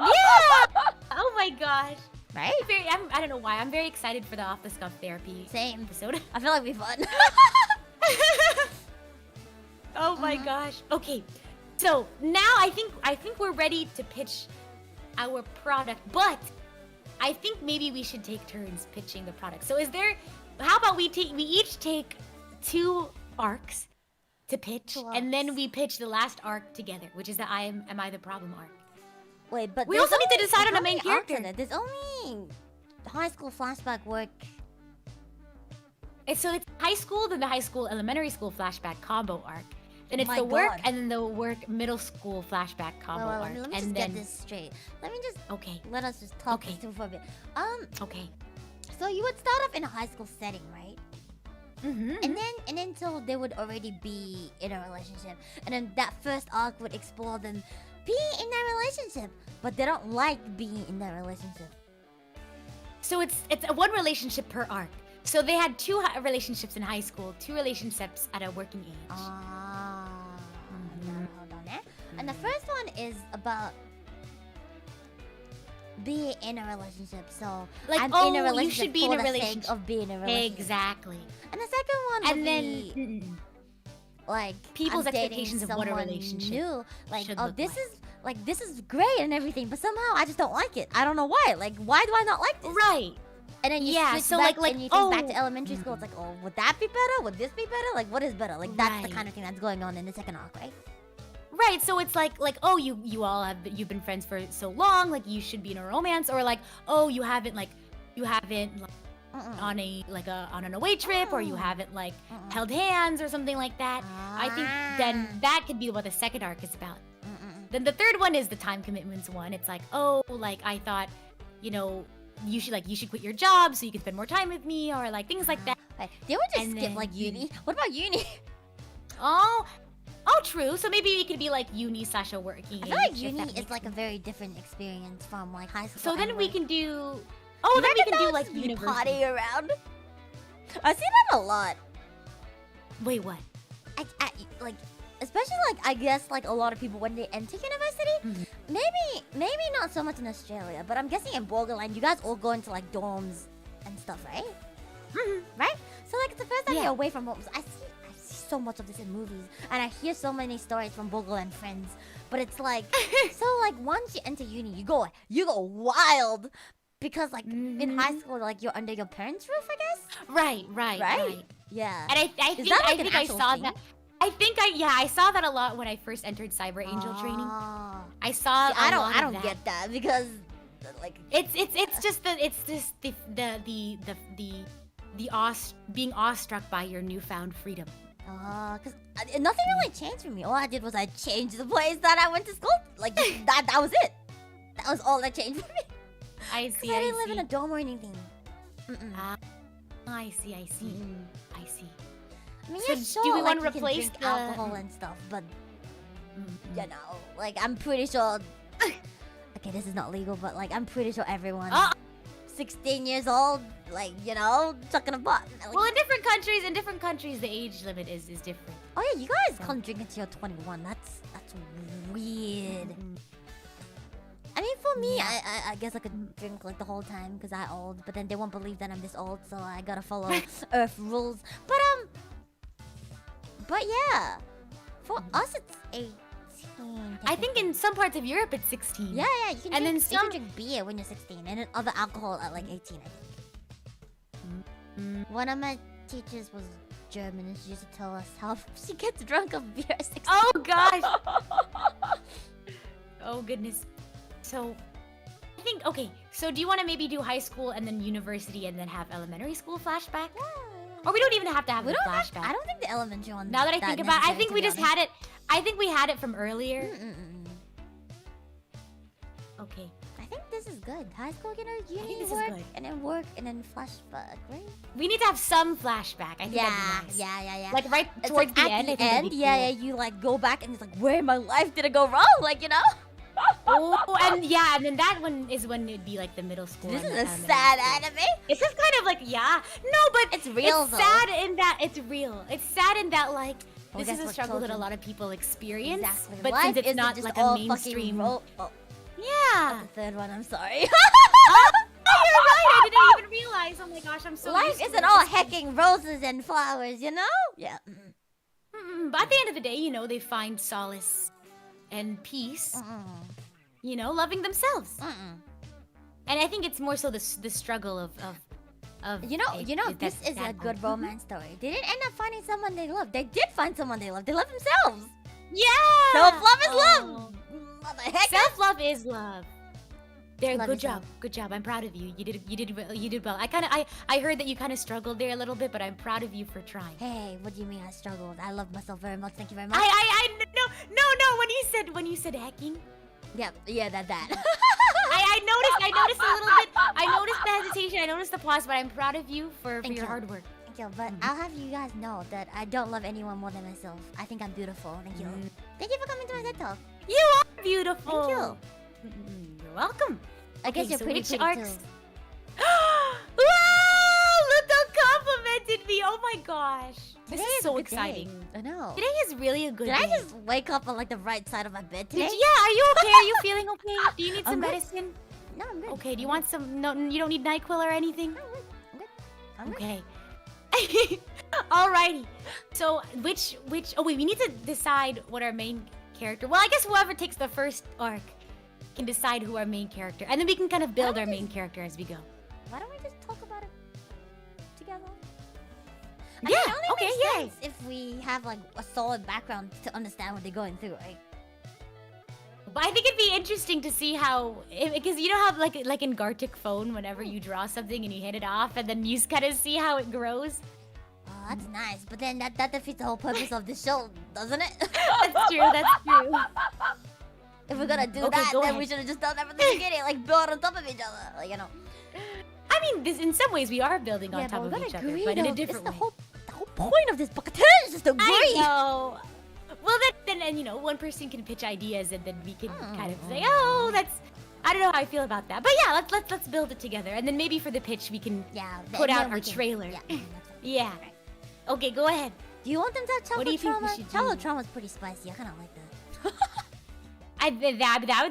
Yeah. Oh my gosh. Right? I don't know why. I'm very excited for the off the scuff therapy Same. episode. I feel like it'd be fun. Oh my gosh. Okay. So now I think we're ready to pitch our product, but I think maybe we should take turns pitching the product. So how about we each take 2 arcs to pitch, 2 and then arcs. we pitch the last arc together, which is the Am I the Problem arc. Wait, but We there's also need to only- decide there's on a how main many arcs character. in it? There's only high school flashback work. So it's high school, then the high school elementary school flashback combo arc. Then it's My the work, God. and then the work middle school flashback combo Wait, arc. let me and just then get this straight. Let me just okay, let us just talk Okay. this through for a bit. okay. So you would start off in a high school setting, right? Mm-hmm. And then so they would already be in a relationship, and then that first arc would explore them being in that relationship, but they don't like being in that relationship. So it's a one relationship per arc. So they had 2 relationships in high school, 2 relationships at a working age. Hold on, eh? And the first one is about being in a relationship. So Like, I'm oh, in a you relationship should be for in a the relationship. sake of being in a relationship. Exactly. And the second one would And then be like people's I'm dating expectations of what a someone relationship new. Like, should oh, look this is great and everything, but somehow I just don't like it. I don't know why. Like, why do I not like this? right. And then you Yeah, switch so back like, and you think back oh. to elementary school. It's like, oh, would that be better? Would this be better? Like, what is better? Like, that's the Right. kind of thing that's going on in the second arc, right? Right, so it's like oh, you all you've been friends for so long, like you should be in a romance, or like, oh, you haven't like on an away trip, or you haven't like held hands or something like that. I think then that could be what the second arc is about. Then the third one is the time commitments one. It's like, oh, like I thought, you know, you should quit your job so you can spend more time with me, or like things like that. Right. They would just And skip then- like uni. What about uni? Oh, true. So maybe we could be like uni / a working. I feel like uni is like a very different experience from like high school. So then and we work. can do. Oh, then we can do like Just be university. party around. I see that a lot. Wait, what? I like, especially like I guess like a lot of people when they enter university. Mhm. Maybe not so much in Australia, but I'm guessing in Borderland, you guys all go into like dorms and stuff, right? Right? So like it's the first time Yeah. you're away from home. So I see so much of this in movies, and I hear so many stories from Borderland friends. But it's like, so like once you enter uni, you go wild, because like in high school, like you're under your parents' roof, I guess. Right. Yeah. And I think that, like, I an think I actual saw thing? that. I saw that a lot when I first entered cyber angel training. Ah. I saw. See, I a lot don't of that. get that because like It's just being awestruck by your newfound freedom. because nothing really changed for me. All I did was I changed the place that I went to school. Like that was it. That was all that changed for me. I 'Cause see. I didn't live in a dorm or anything. I see. I see. I mean, So yeah, sure, do we like, wanna you can replace drink the- alcohol and stuff, but you know, like I'm pretty sure. Okay, this is not legal, but like I'm pretty sure everyone Oh. 16 years old, like you know, sucking a butt. Like, Well, in different countries, the age limit is different. oh yeah, you guys can't drink until you're 21. That's weird. I mean, for me, I guess I could drink like the whole time because I'm old, but then they won't believe that I'm this old, so I gotta follow Earth rules. But yeah, for us it's 18. I think in some parts of Europe it's 16. yeah, you can And then drink, you some- can drink beer when you're 16, and then other alcohol at like 18. I think. One of my teachers was German, and she used to tell us how she gets drunk on beer at 16. Oh gosh. Oh goodness. So, I think okay. So do you want to maybe do high school and then university and then have elementary school flashback? Or we don't even have to have We a don't have. flashback. I don't think the elementary one. Now that I think about it, I think we just had it. I think we had it from earlier. Okay. I think this is good. High school, you know, think uni, this is work, good. and then work, and then flashback, right? We need to have some flashback. I think Yeah, that'd be nice. yeah. Like right It's towards like the at end. the I think that'd end, be yeah, cool. you like go back and it's like, where in my life did it go wrong? Like, you know? Oh, and yeah, and then that one is when it'd be like the middle school. This and is the a elementary sad school. anime. It's just kind of like no, but It's real, It's though. sad in that it's real. It's sad in that like Well, this is guess a what, struggle that a children? lot of people experience. Exactly. But Life since it's isn't not just like all a mainstream. fucking Yeah. the third one, I'm sorry. You're right. I didn't even realize. Oh my gosh, I'm so. Life used to isn't it. all hecking roses and flowers, you know? Yeah. But at the end of the day, you know, they find solace and peace. You know, loving themselves. And I think it's more so the struggle of You know, this is a good romance story. They didn't end up finding someone they love. They did find someone they love. They love themselves. Yeah. Self-love is Oh. love. What the heck? Self-love is love. There, Love good yourself. job. Good job. I'm proud of you. You did well. I heard that you kind of struggled there a little bit, but I'm proud of you for trying. Hey, what do you mean I struggled? I love myself very much. Thank you very much. No. When you said hacking, Yeah, that. I noticed a little bit. I noticed the hesitation. I noticed the pause, but I'm proud of you for Thank your you. hard work. Thank you, but I'll have you guys know that I don't love anyone more than myself. I think I'm beautiful. Thank you. Thank you for coming to my TED Talk. You are beautiful. Thank you. You're welcome. I guess Okay, you're so pretty which too. arcs? Wow! Luto complimented me. Oh my gosh. This Today is a so good day. exciting. I know. Today is really a good Did day. I just wake up on like the right side of my bed today? Yeah, are you okay? Are you feeling okay? Do you need I'm some good. medicine? No, I'm good. Okay, do you want some? No, you don't need NyQuil or anything? I'm good. I'm good. Okay. Alrighty. So, which? Oh wait, we need to decide what our main character. Well, I guess whoever takes the first arc can decide who our main character, and then we can kind of build our main character as we go. Why don't we just talk about it together? Yeah, I mean, it only okay, makes yeah. sense if we have like a solid background to understand what they're going through, right? But I think it'd be interesting to see how, because you know how like in Gartic Phone, whenever you draw something and you hit it off, and then you just kind of see how it grows. Oh, that's nice. But then that defeats the whole purpose of this show, doesn't it? That's true. That's true. If we're gonna do Okay, that, go then ahead. we should have just done that from the beginning, like build on top of each other, like you know. I mean, in some ways we are building on top but of we each gotta other, agree, but in a though. different It's way. the whole point of this bucket is just to agree. I know. Well, then, and you know, one person can pitch ideas, and then we can kind of say, oh, that's. I don't know how I feel about that, but yeah, let's build it together, and then maybe for the pitch we can put out our trailer. Yeah. Yeah. Okay, go ahead. Do you want them to have What do you childhood think we trauma? should Childhood do? trauma is pretty spicy. I kind of like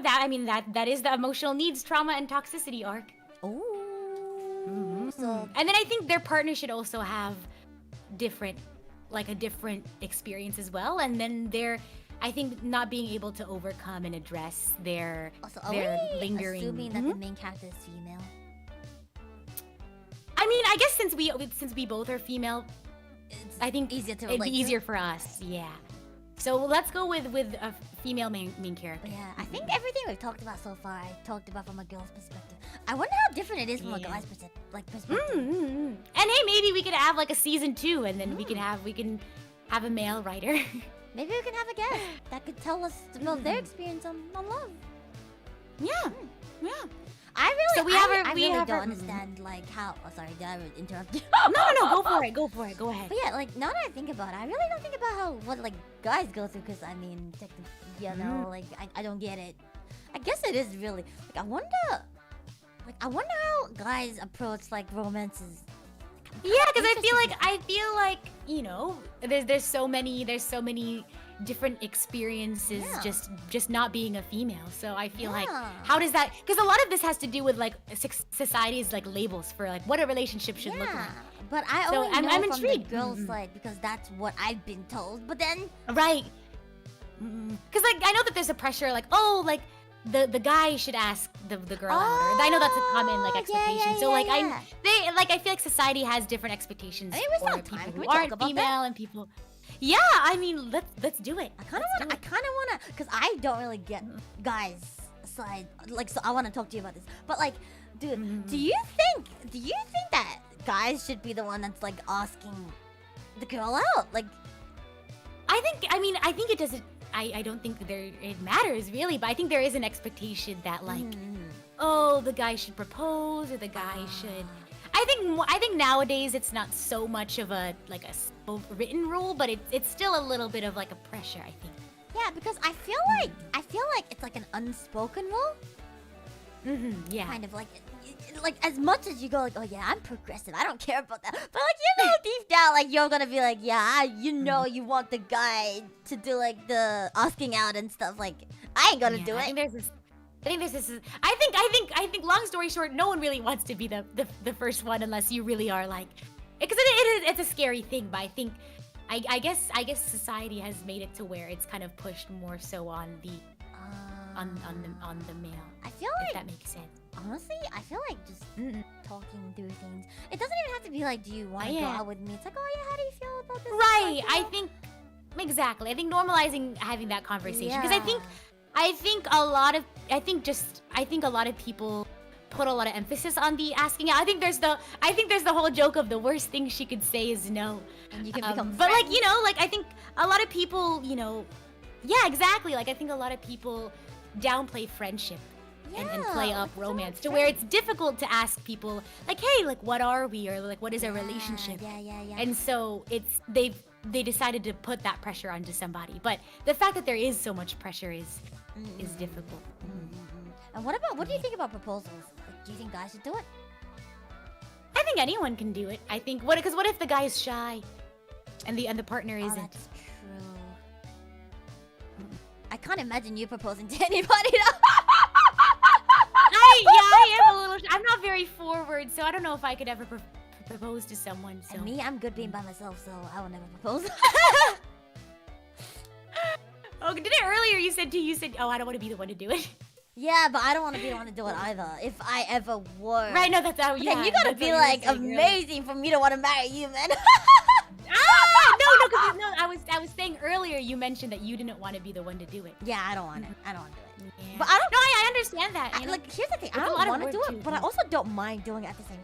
that. I mean that is the emotional needs, trauma, and toxicity arc. Oh. So And then I think their partner should also have a different experience as well. And then I think not being able to overcome and address their also, are their we lingering. assuming that the main character is female? I mean, I guess since we both are female, It's I think easier to it'd relate be to. easier for us. Yeah. So let's go with a female main character. Yeah, I think everything we've talked about so far, I talked about from a girl's perspective. I wonder how different it is from a guy's perspective. And hey, maybe we could have like a season 2, and then we can have a male writer. Maybe we can have a guest that could tell us about their experience on love. Yeah. Yeah. I really, So we don't understand like how. Oh, sorry, did I interrupt you? No, go for it. Go ahead. But yeah, like now that I think about it, I really don't think about what like guys go through, because I mean, technically, you know, like I don't get it. I guess it is really like I wonder how guys approach like romances. Yeah, because I feel like you know, there's so many different experiences just not being a female. So I feel like how does that? Because a lot of this has to do with like society's like labels for like what a relationship should look like. But I So only know I'm from intrigued. the girls' side because that's what I've been told. But then Right. Because like I know that there's a pressure like the guy should ask the girl out. Or I know that's a common like expectation. So like I feel like society has different expectations for people Can who we talk aren't about female that? and people. Yeah, I mean let's do it. I kind of wanna, because I don't really get guys' side. Like, so I want to talk to you about this. But like, dude, do you think that guys should be the one that's like asking the girl out? Like, I think it doesn't. I don't think that it matters really, but I think there is an expectation that like, oh, the guy should propose or the guy should. I think nowadays it's not so much of a written rule, but it's still a little bit of like a pressure. I think. yeah, because I feel like it's like an unspoken rule. Yeah. Kind of like as much as you go like, oh yeah, I'm progressive, I don't care about that. But like, you know, deep down, like you're gonna be like, yeah, you know, you want the guy to do like the asking out and stuff. Like, I ain't gonna do it. I think long story short, no one really wants to be the first one unless you really are like, because it's a scary thing. But I think I guess society has made it to where it's kind of pushed more so on the male. I feel if like that makes sense. honestly, I feel like just talking through things. It doesn't even have to be like, do you want to go out with me? It's like, oh yeah, how do you feel about this? Right. Like, I think exactly. I think normalizing having that conversation, because I think a lot of people put a lot of emphasis on the asking out. I think there's the whole joke of the worst thing she could say is no. And you can become but friends. like, you know, like I think a lot of people, you know, yeah, exactly. Like I think a lot of people downplay friendship and play up romance to where it's difficult to ask people like, hey, like what are we, or like what is a relationship? Yeah. And so they decided to put that pressure onto somebody. But the fact that there is so much pressure is difficult. And what do you think about proposals? Like, do you think guys should do it? I think anyone can do it. I think what if the guy is shy and the partner isn't? That's true. I can't imagine you proposing to anybody. I am a little. I'm not very forward, so I don't know if I could ever propose to someone. So And me, I'm good being by myself, so I will never propose. Oh, did it earlier? You said, oh, I don't want to be the one to do it. Yeah, but I don't want to be the one to do it either. If I ever were. Right? No, that's how. But Yeah, then you gotta that's be what you were like saying earlier. amazing for me to want to marry you, man. No, I was saying earlier you mentioned that you didn't want to be the one to do it. Yeah, I don't want it. I don't want to do it. Yeah. But I don't. No, I understand that. You know? Like, here's the thing. It's I a don't lot of want to work do too. it, but I also don't mind doing it at the same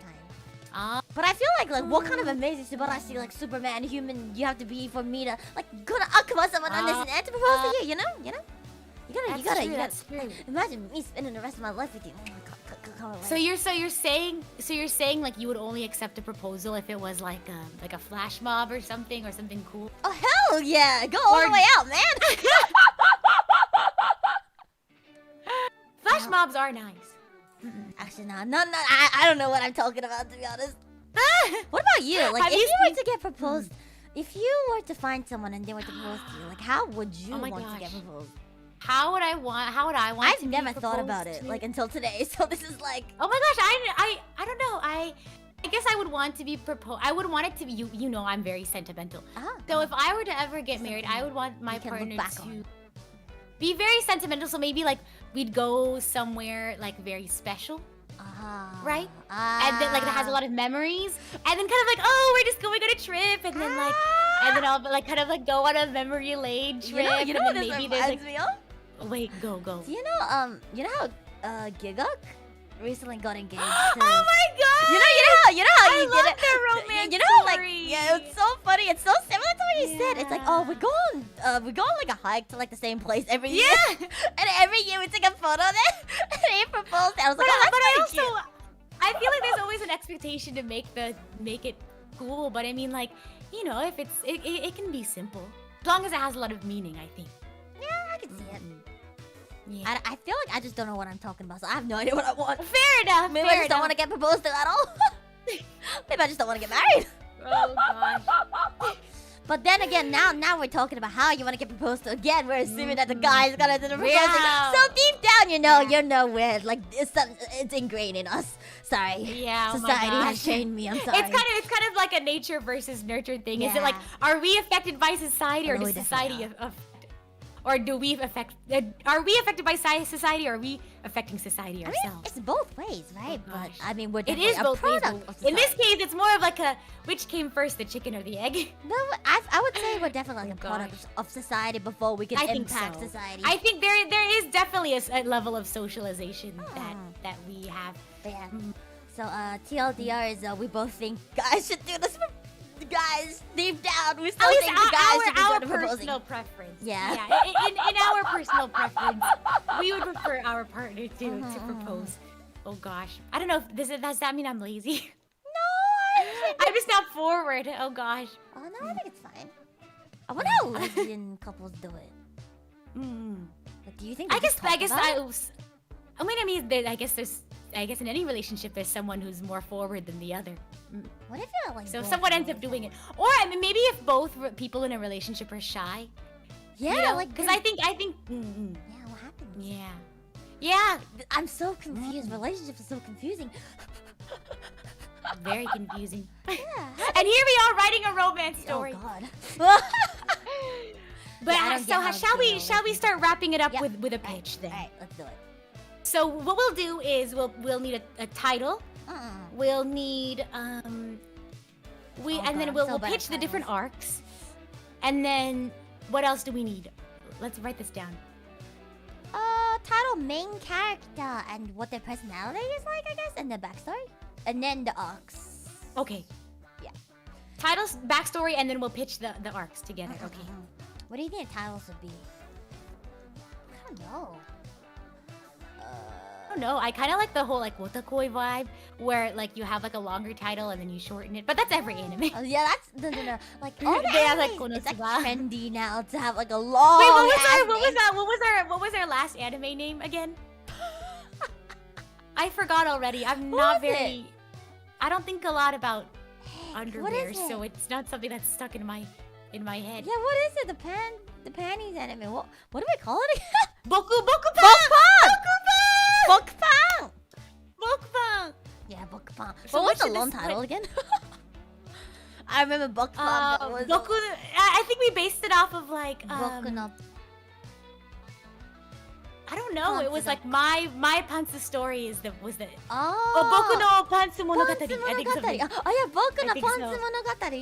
time. But But I feel like what kind of amazing Subarashi, like Superman, human, you have to be for me to like go to Akuma someone on this and to propose to you. You know. You gotta. That's true. Imagine me spending the rest of my life with you. Oh my God, how it So you're saying like you would only accept a proposal if it was like a flash mob or something cool. Oh hell yeah! Go all the way out, man. Flash mobs are nice. Actually, no. I don't know what I'm talking about, to be honest. What about you? Like, Have if you you were to get proposed, if you were to find someone and they were to propose to you, like, how would you Oh my want to get gosh. proposed? How would I want I've to be never thought about proposed it, to? like, until today. So this is like, Oh my gosh, I don't know. I guess I would want to be proposed. I would want it to be you know I'm very sentimental. So if I were to ever get married, I would want my You can look partner back to on. be very sentimental. So maybe like we'd go somewhere like very special, right? And then like it has a lot of memories. And then kind of like, oh, we're just going on a trip, and then like and then I'll like kind of like go on a memory lane trip. you know and what then this maybe there's like reminds me of? wait, go. Do you know how Gigok recently got engaged? Oh my god! You know how I you love did it. their romance You know, like, story. yeah, it's so funny. It's so similar to what you said. It's like, oh, Yeah. we go on like a hike to like the same place every year. Yeah. And every year we take a photo there. And he proposed. And I was like, But I that's pretty also I feel like there's always an expectation to make it cool. But I mean, like, you know, if it can be simple as long as it has a lot of meaning. I think. cute. Yeah, I can see it. Yeah. I feel like I just don't know what I'm talking about, so I have no idea what I want. Fair enough. Maybe fair I just don't enough. want to get proposed to at all. Maybe I just don't want to get married. Oh gosh. But then again, now we're talking about how you want to get proposed to. Again, we're assuming that the guy is gonna do the proposing. Yeah. So deep down, you know we're like it's ingrained in us. Sorry. Yeah. Oh my Society has gosh. trained me. I'm sorry. It's kind of like a nature versus nurture thing. Is it like, Yeah. are we affected by society, or No, does we society definitely or do we affect? Are we affected by society, or are we affecting society I mean, ourselves? it's both ways, right? Oh, But gosh. I mean, we're It definitely is a both ways. product of In this society. case, it's more of like a which came first, the chicken or the egg? No, I would say we're definitely like Oh, a product gosh. of society before we can I think impact so. society. I think there is definitely a level of socialization that we have. Yeah. So TLDR is we both think guys should do this. Guys, deep down, we still At least think the guys should be our doing the proposing. personal preference. Yeah. In our personal preference, we would prefer our partner to propose. Oh gosh, I don't know. Does that mean I'm lazy? No, I'm just not forward. Oh gosh. Oh no, I think it's fine. I wonder how lesbian couples do it. Like, do you think? I they just talk about it? I guess in any relationship there's someone who's more forward than the other. What if you're like? So both someone ends up really doing it, or I mean maybe if both people in a relationship are shy. Yeah, You know? like because then- I think. Yeah, what happens? Yeah. I'm so confused. Relationships are so confusing. Very confusing. Yeah. And here we are writing a romance story. Oh God. But Yeah, I don't get how shall we it's start wrapping it up Yep. with a pitch then? All right, let's do it. So what we'll do is we'll need a title. We'll need and then God, we'll so bad at pitch the different titles. arcs. And then what else do we need? Let's write this down. Title, main character, and what their personality is like, I guess, and their backstory, and then the arcs. Okay. Yeah. Titles, backstory, and then we'll pitch the arcs together. Okay. What do you think the title should be? I don't know. I don't know. I kind of like the whole like wotakoi vibe, where like you have like a longer title and then you shorten it. But that's every anime. Oh, yeah, that's no. Like all the They have, like, animes, it's like konosuba. trendy now to have like a long. Wait, ass name. what was our last anime name again? I forgot already. I'm What not was it? very. I don't think a lot about What underwear, is so it? it's not something that's stuck in my head. Yeah, what is it? The panties anime. What do we call it again? Boku Bokpan! Bokpan! Bokpan. Yeah, Bokpan. So What was what the should long this- title again? I remember Bokpan. but what was Boku. I think we based it off of like Boku no. I don't know. It was Pantsu. like my Pantsu story was the Oh, Boku no Pantsu Monogatari. Pantsu I think Monogatari. something. Oh yeah, Boku no I think so. Pantsu Monogatari.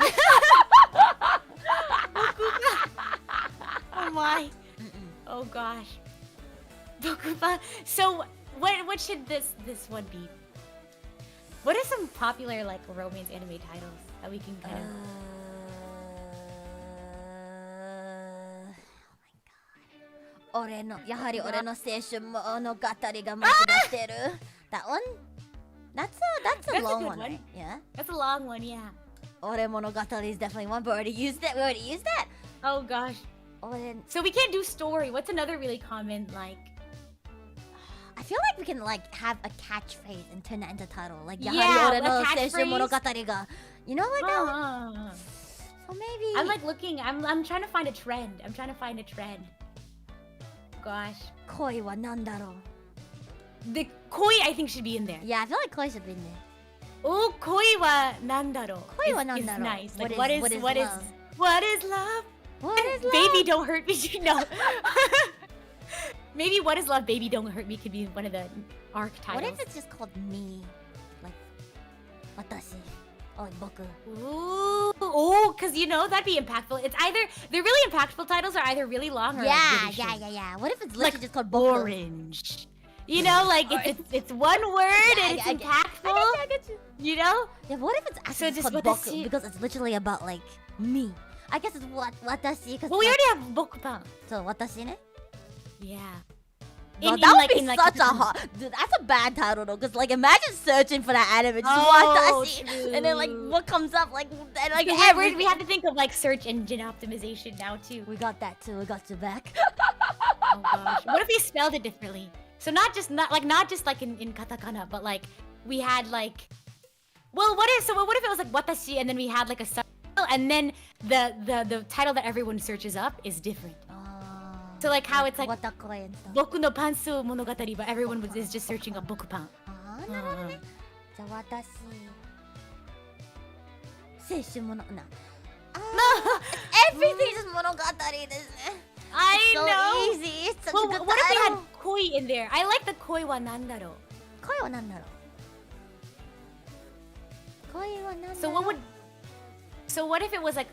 Oh my. Oh gosh. Bokupa. So what should this one be? What are some popular like romance anime titles that we can kind of? Oh my god. 俺のやはり俺の青春物語が待ち出してる。That one? That's a That's a long good one, one. right? Yeah. That's a long one, yeah. Ore Monogatari is definitely one, but we already used that. We already used that. Oh gosh. Ore... So we can't do story. What's another really common like? I feel like we can like have a catchphrase and turn that into title. Like Yeah, Yahari a ore no catchphrase. seishun monogatari ga. You know like that? Uh, So maybe I'm like looking. I'm trying to find a trend. Gosh. koi wa nandaro. The koi I think should be in there. Yeah, I feel like koi should be in there. Oh, koi wa nandaro. Koi wa is nandaro. nice. Like What is what is love? what is love? What is love? Baby don't hurt me. No. Maybe what is love? Baby don't hurt me could be one of the arc titles. What if it's just called me? Like watashi. Or like boku. Ooh, because you know that'd be impactful. It's either the really impactful titles are either really long or Yeah, like really short. yeah. What if it's literally Like just called boku? orange. You know, like it's one word and it's impactful. I get you. You know? Yeah, what if it's actually just called watashi- boku because it's literally about like me? I guess it's watashi because Well, we already have bokupan. so watashi ne? Yeah. No, In- that in, would like- be in, like, such a hard. Dude, that's a bad title though. Cause like imagine searching for that anime, just Oh, watashi, and then like what comes up, like and, like Because everything. we have to think of like search engine optimization now too. We got that too. We got you back. Oh gosh. What if we spelled it differently? So not just like in katakana, but like we had like, well, what if it was like watashi and then we had like a subtitle and then the title that everyone searches up is different. So like how it's like watakoi and stuff. boku no pantsu monogatari, but everyone is just searching up bokupan. なるほどね。じゃあ私青春物な。Everything is 物語ですね。I So know. easy. It's such Well, a good what if we had title. koi in there? I like the koi wa nandaro. 恋は何だろう。恋は何だろう。 So what if it was like,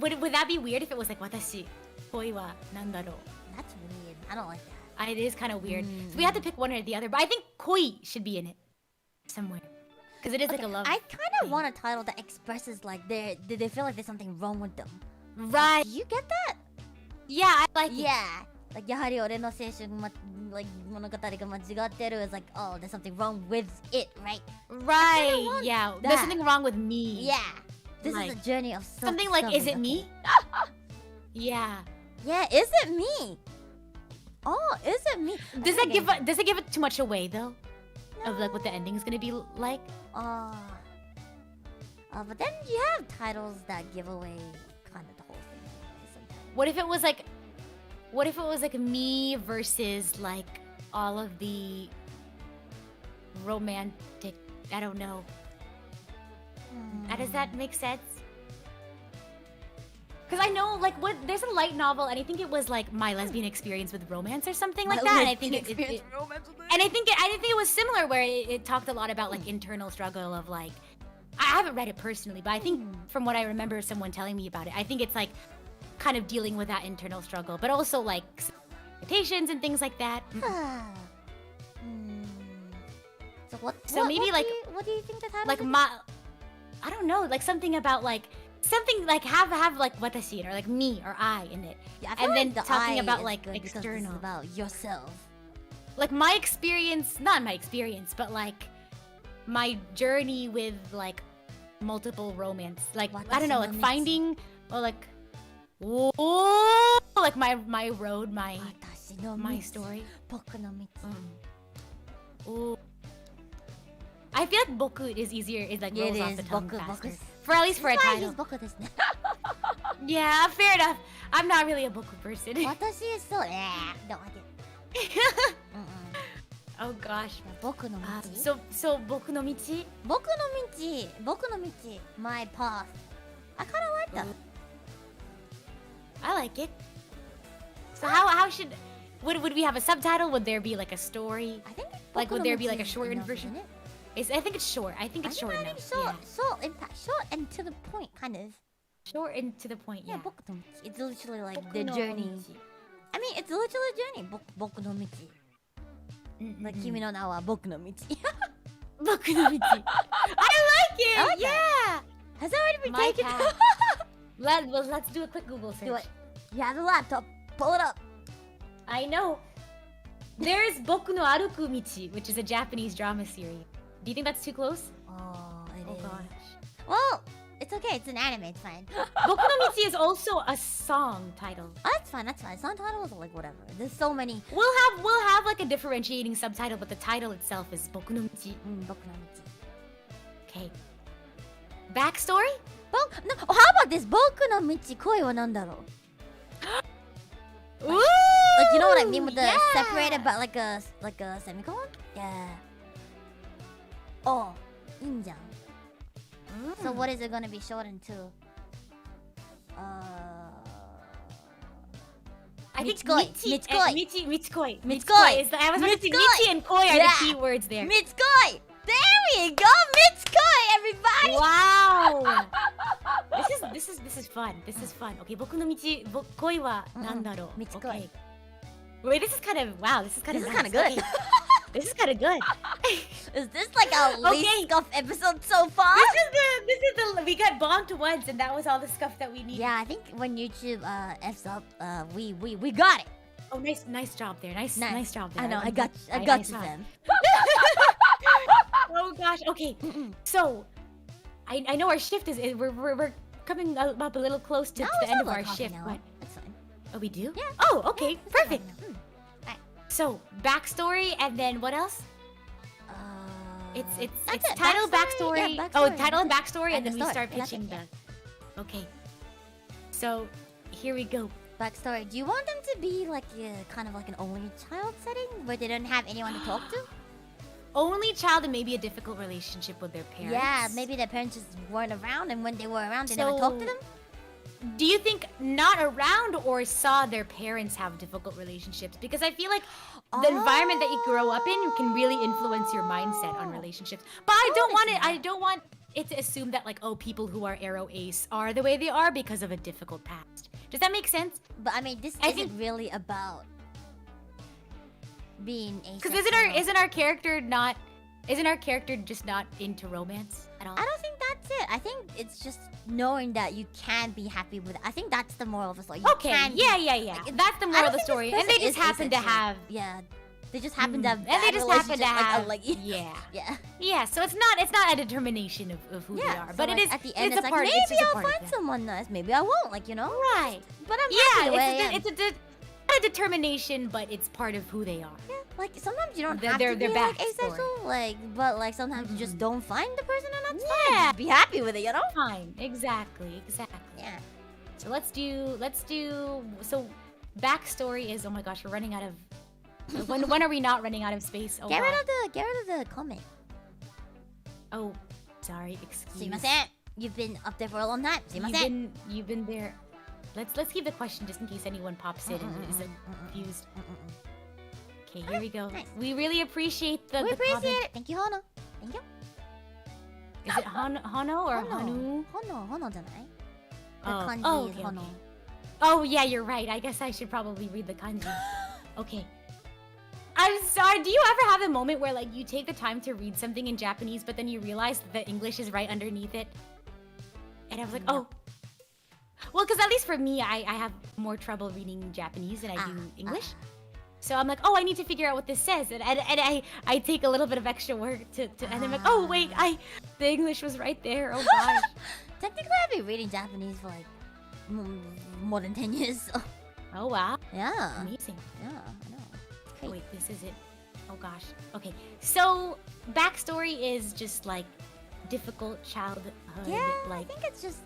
would that be weird if it was like watashi koi wa nandaro? That's weird. I don't like that. It is kind of weird. So we have to pick one or the other. But I think koi should be in it somewhere because it is like a love. I kind of want a title that expresses like they feel like there's something wrong with them. Right. Do you get that? Yeah, I like it. Yeah. Like やはり俺の青春like 物語が間違ってる is like oh there's something wrong with it, right? Right. want Yeah. that. There's something wrong with me. Yeah. This Like, is a journey of Something like, is it self-discovery. me? Yeah. Yeah, is it me? Oh, is it me? Does it give it too much away though? Of like what the ending is gonna be like? But then you have titles that give away kind of the whole thing. Sometimes. What if it was like me versus like all of the romantic? I don't know. Does that make sense? Because I know, like, there's a light novel, and I think it was like my lesbian experience with romance or something like that. And I think and I think it was similar, where it talked a lot about like internal struggle of like, I haven't read it personally, but I think from what I remember, someone telling me about it, I think it's like kind of dealing with that internal struggle, but also like expectations and things like that. So what? So maybe like what do you think the title? like is? I don't know, like something about like something like have like watashi or like me or I in it. Yeah, I feel and like then the talking I about is like good because this is external. about yourself. Like my experience, not my experience, but like my journey with like multiple romance. Like I don't know, like finding or like oh, like my road, my story. 僕の道. Ooh. I feel like boku is easier. It like rolls It off is the tongue boku, faster. boku. For at least for a That's why I title. use 僕ですね. Yeah, fair enough. I'm not really a boku person. 私 is so don't like it. Oh gosh. 僕の道. So 僕の道? 僕の道. My path. I kind of like that. I like it. So how should would we have a subtitle? Would there be like a story? I think Like, would there be like a 僕の道 shortened enough, version? isn't it? I think it's short. I think it's short enough. Short and to the point, kind of. Short and to the point. Yeah. 僕の道. It's literally like 僕 the の道. journey. I mean, it's literally a journey. 僕の道. Like 君の名は僕の道. 僕の道. I like it. I like Yeah. Has that already been My taken? path. Let's do a quick Google search. Do it. You have the laptop. Pull it up. I know. There's Boku no Aruku Michi, which is a Japanese drama series. Do you think that's too close? Oh, it Oh is. gosh. Well, it's okay. It's an anime. It's fine. Boku no Michi is also a song title. Oh, that's fine. That's fine. Song titles are like whatever. There's so many. We'll have like a differentiating subtitle, but the title itself is Boku no Michi. Boku no Michi. Okay. Backstory? No, oh, how about this? Boku no Michi koi wa nandaro? Ooh, Like, you know what I mean with the yeah. separated but like a semicolon? Yeah. Oh, いいんじゃん. So what is it gonna be shortened to? I think Michikoi. Michikoi. Michikoi. Michikoi is the, I was going to say Michikoi. Michi and Koi are Yeah. the key words there. Mitskoi! There we go! Mitskoi, everybody! Wow. This is fun. This is fun. Okay, Boku no Michi Koi wa nandaro. Michikoi. Okay. Wait, this is kind of wow. This is kind of This is kinda good. Okay. This is kind of good. Is this like our least Okay. Scuff episode so far? This is the we got bonked once and that was all the stuff that we needed. Yeah, I think when YouTube f's up, we got it. Oh, nice job there. Nice job there. I know, I got I you, saw it. fam. Oh gosh. Okay. So, I know our shift is we're coming up a little close to No, the it's end not of our like half an shift, hour. but That's fine. oh, we do? Yeah. Oh, okay. Perfect. Right. So, backstory and then what else? It's that's it. title, backstory. Yeah, Oh, backstory. title and backstory, and And then the we story. start And that's pitching it, the. Okay. So, here we go. Backstory. Do you want them to be like kind of like an only child setting where they don't have anyone to talk to? Only child and maybe a difficult relationship with their parents. Yeah, maybe their parents just weren't around, and when they were around, they never talked to them. Do you think not around or saw their parents have difficult relationships? Because I feel like the environment that you grow up in can really influence your mindset on relationships. But I don't want it to assume that like, oh, people who are arrow ace are the way they are because of a difficult past. Does that make sense? But I mean, this isn't really about being ace. Because isn't our character just not into romance at all? I don't think that's it. I think it's just knowing that you can be happy with it. I think that's the moral of the story. You Okay, can yeah. Like, That's the I moral don't of the think story. this And they person just is happen to asexual. have... Yeah. They just happen to have and they bad just happen to relationships, have... like, yeah. yeah. Yeah, so it's not a determination of who they are. So But like, it is at the end, it's it's a like part, maybe it's just a I'll part of find it. someone nice. Maybe I won't. Like, you know. Right. But I'm happy the way I am. It's not a determination, but it's part of who they are. Yeah, like sometimes you don't Their- have their- to be their like backstory. asexual, like, but like sometimes you just don't find the person, and that's Yeah. fine. Just be happy with it, you know? Fine. Exactly. Yeah. So let's do so backstory is, oh my gosh, we're running out of when are we not running out of space? Oh Get rid God. of the comment. Oh, sorry, excuse. すいません. You've been up there for a long time. すいません. You've been there. Let's keep the question just in case anyone pops in and is confused. Okay, here we go. Nice. We really appreciate the We the appreciate comment. it. Thank you, Hono. Thank you. Is it Hono or Hanu? Hono じゃない? The Oh, kanji oh, is okay, Hono. okay. Oh yeah, you're right. I guess I should probably read the kanji. Okay. I'm sorry. Do you ever have a moment where like you take the time to read something in Japanese, but then you realize that the English is right underneath it? And I was like, oh. Well, because at least for me, I have more trouble reading Japanese than I do English. So I'm like, oh, I need to figure out what this says, and I take a little bit of extra work to and I'm like, oh wait, the English was right there. Oh gosh. Technically, I've been reading Japanese for like more than 10 years. So. Oh wow. Yeah. Amazing. Yeah, I know. It's crazy. Wait, this is it. Oh gosh. Okay. So backstory is just like difficult childhood. Yeah, like I think it's just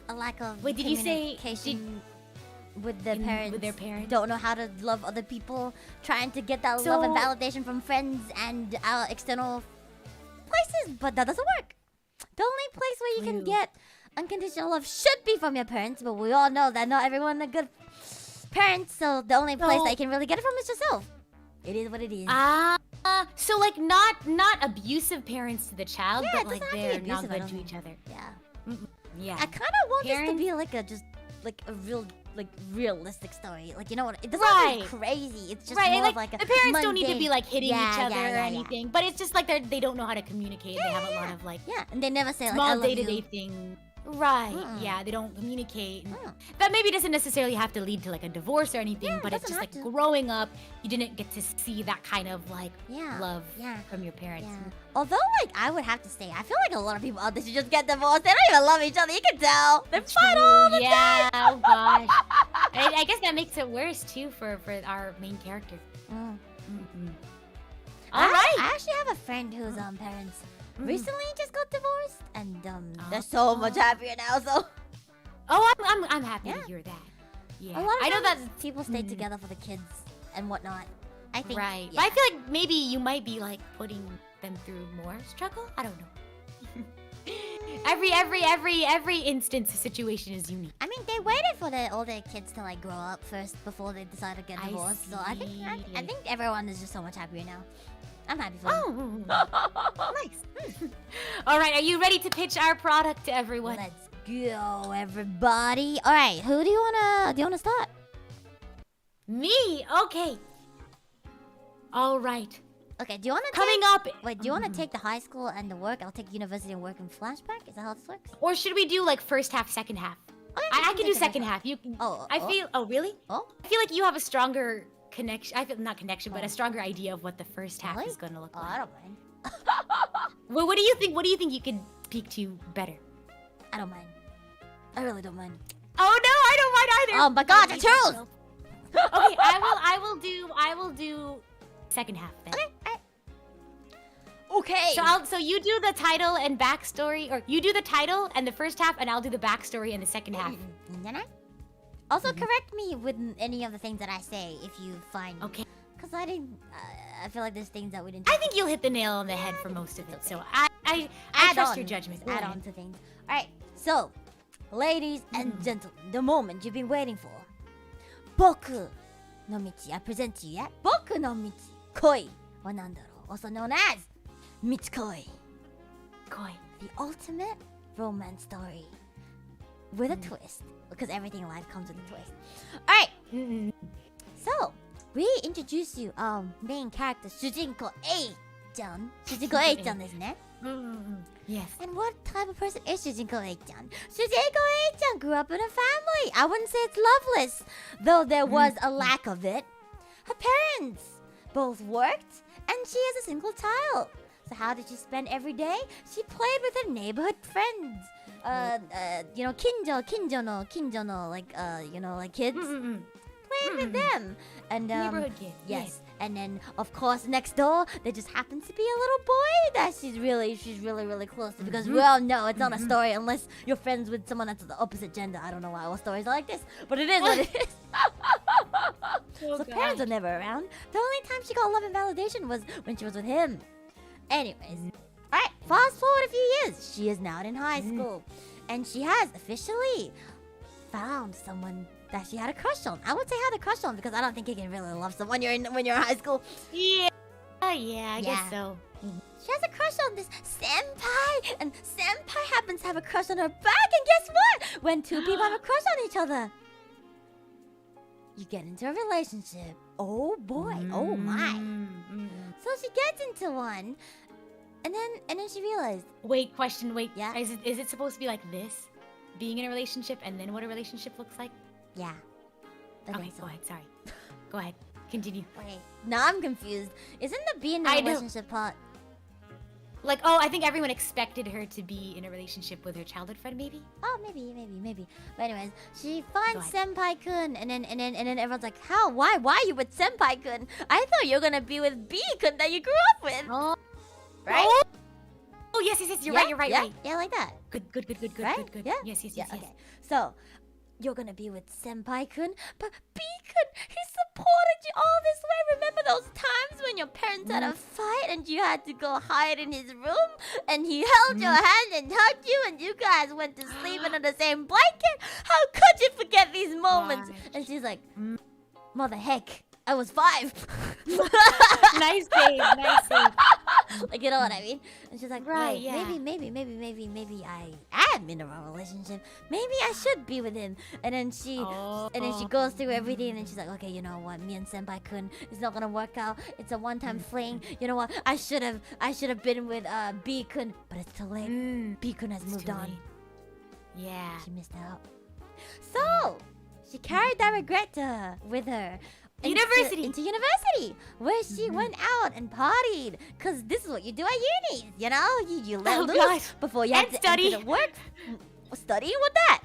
a lack of Wait, did you say- communication with the parents. with their parents? Don't know how to love other people. Trying to get that So- love and validation from friends and external places, but that doesn't work. The only place where you can True. get unconditional love should be from your parents, but we all know that not everyone are good parents. So the only place So- that you can really get it from is yourself. It is what it is. So like not abusive parents to the child, Yeah, but it like doesn't have to they're be not abusive, I good don't to think. each other. Yeah. Yeah. I kind of want this to Parents- be like a real realistic story. Like, you know what? It doesn't have to be Right. crazy. It's just Right, more like of like a the parents don't need to mundane- be like hitting Yeah, each other yeah, or yeah, anything, but it's just like they don't know how to communicate. They have a lot of like Yeah, and they never say like I small love day-to-day you. things. Right. Yeah, they don't communicate. That maybe doesn't necessarily have to lead to like a divorce or anything, but it's just like growing up, you didn't get to see that kind of like love from your parents. Yeah. Although, like, I would have to say, I feel like a lot of people out there should just get divorced. They don't even love each other. You can tell. They fight all the time. Oh gosh. I guess that makes it worse too for our main character. All right. I actually have a friend whose parents recently just got divorced, and they're so much happier now. So. Oh, I'm happy to hear that. Yeah. A lot of I know that people stay together for the kids and whatnot. I think. Right. Yeah. But I feel like maybe you might be like putting them through more struggle. I don't know. Every instance situation is unique. I mean, they waited for the older kids to like grow up first before they decided to get divorced. So I think everyone is just so much happier now. I'm happy for them. Nice. All right, are you ready to pitch our product to everyone? Let's go, everybody. All right, who do you wanna start? Me? Okay. All right. Okay, do you wanna Wait, do you wanna take the high school and the work? I'll take university and work in flashback. Is that how this works? Or should we do like first half, second half? Oh, yeah, I can do second half. You. I feel. Oh, really? Oh. I feel like you have a stronger connection. I feel not connection, but a stronger idea of what the first half is going to look like. I don't mind. Well, what do you think? What do you think you could peak to better? I don't mind. I really don't mind. Oh no, I don't mind either. Oh my God, the truth. Okay, I will do second half then. Okay. So you do the title and backstory, or you do the title and the first half, and I'll do the backstory and the second half. Also, correct me with any of the things that I say if you find. Okay. Because I didn't. I feel like there's things that we didn't. I think you'll hit the nail on the head for most of it. So I trust your judgment. Add on to things. All right. So, ladies and gentlemen, the moment you've been waiting for. Boku no michi. I present to you. Yeah? Boku no michi. Koi wa nandaro. Also known as Michikoi. Koi. The ultimate romance story with a twist. Because everything in life comes with a twist. Alright. So, we introduce you main character, Shujinko A-chan. Shujinko A-chan desu ne? Yes. And what type of person is Shujinko A-chan? Shujinko A-chan grew up in a family. I wouldn't say it's loveless, though there was a lack of it. Her parents both worked, and she is a single child. So how did she spend every day? She played with her neighborhood friends. Kinjo no, like, like kids. Playing with them. And, neighborhood kids. Yes. And then, of course, next door, there just happens to be a little boy that she's really, really close to. Because we all know it's not a story unless you're friends with someone that's the opposite gender. I don't know why all stories are like this, but it is what it is. So parents are never around. The only time she got love and validation was when she was with him. Anyways. Alright, fast forward a few years. She is now in high school. And she has officially found someone that she had a crush on. I would say had a crush on because I don't think you can really love someone when you're in high school. Yeah. I guess so. She has a crush on this senpai. And senpai happens to have a crush on her back. And guess what? When two people have a crush on each other, you get into a relationship. Oh boy. Oh my. So she gets into one. And then she realized. Wait, question. Wait. Yeah. Is it supposed to be like this? Being in a relationship and then what a relationship looks like? Yeah. Okay, go ahead. Sorry. Go ahead. Continue. Okay. Now I'm confused. Isn't the being in a relationship part? Like, oh, I think everyone expected her to be in a relationship with her childhood friend, maybe? Oh, maybe. But anyways, she finds Senpai-kun, and then everyone's like, how? Why are you with Senpai-kun? I thought you were gonna be with B-kun that you grew up with. Oh. Right? Oh, yes. You're right. Yeah, like that. Good. Right? Good. Yeah? Yes. Okay. So, you're gonna be with Senpai-kun, but B-kun, he supported you all this way. Remember those times when your parents had a fight and you had to go hide in his room? And he held your hand and hugged you and you guys went to sleep under the same blanket? How could you forget these moments? And she's like, mother heck, I was 5. Nice save. Like, you know what I mean? And she's like, right, maybe I am in a wrong relationship. Maybe I should be with him. And then she goes through everything and then she's like, okay, you know what? Me and Senpai-kun, it's not gonna work out. It's a one-time fling. You know what? I should have been with B-kun, but it's too late. B-kun has moved on. Yeah. She missed out. So she carried that regret with her. University. Into university, where she went out and partied. Cause this is what you do at uni, you know? You let loose gosh. before you And have to study. enter the work. Study? What that?